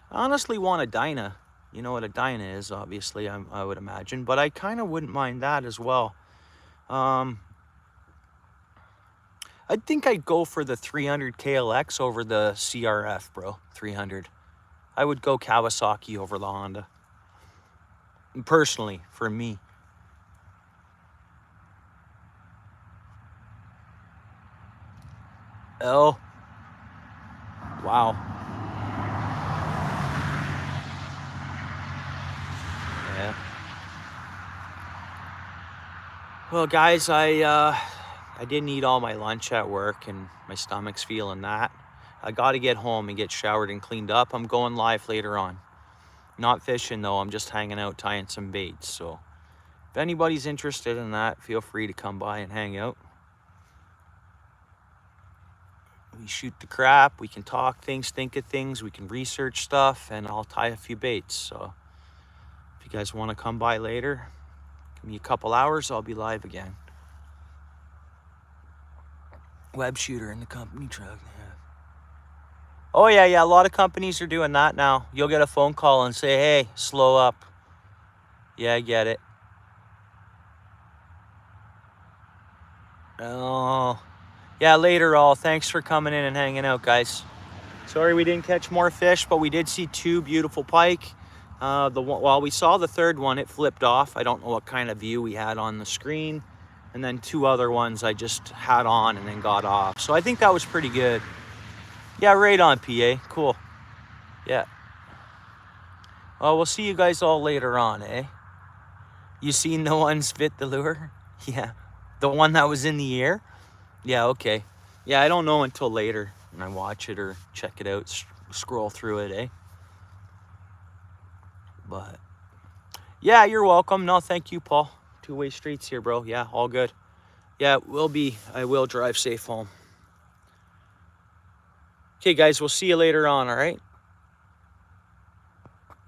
honestly want a Dyna. You know what a Dyna is, obviously, I would imagine. But I kind of wouldn't mind that as well. I think I'd go for the 300 KLX over the CRF, bro. 300. I would go Kawasaki over the Honda. Personally, for me. Oh. Wow. Yeah. Well, guys, I didn't eat all my lunch at work, and my stomach's feeling that. I got to get home and get showered and cleaned up. I'm going live later on. Not fishing though, I'm just hanging out tying some baits. So if anybody's interested in that, feel free to come by and hang out. We shoot the crap, we can talk things, think of things, we can research stuff, and I'll tie a few baits. So if you guys want to come by later, give me a couple hours, I'll be live again. Web shooter in the company truck. Yeah. Oh yeah, a lot of companies are doing that now. You'll get a phone call and say, hey, slow up. Yeah, I get it. Oh, yeah, later all. Thanks for coming in and hanging out, guys. Sorry we didn't catch more fish, but we did see 2 beautiful pike. While we saw the third one, it flipped off. I don't know what kind of view we had on the screen. And then 2 other ones I just had on and then got off. So I think that was pretty good. Yeah, right on, PA. Cool. Yeah. Well, we'll see you guys all later on, eh? You seen the ones fit the lure? Yeah. The one that was in the air? Yeah, okay. Yeah, I don't know until later when I watch it or check it out, scroll through it, eh? But, yeah, you're welcome. No, thank you, Paul. 2-way streets here, bro. Yeah, all good. Yeah, I will drive safe home. Okay, guys, we'll see you later on, all right?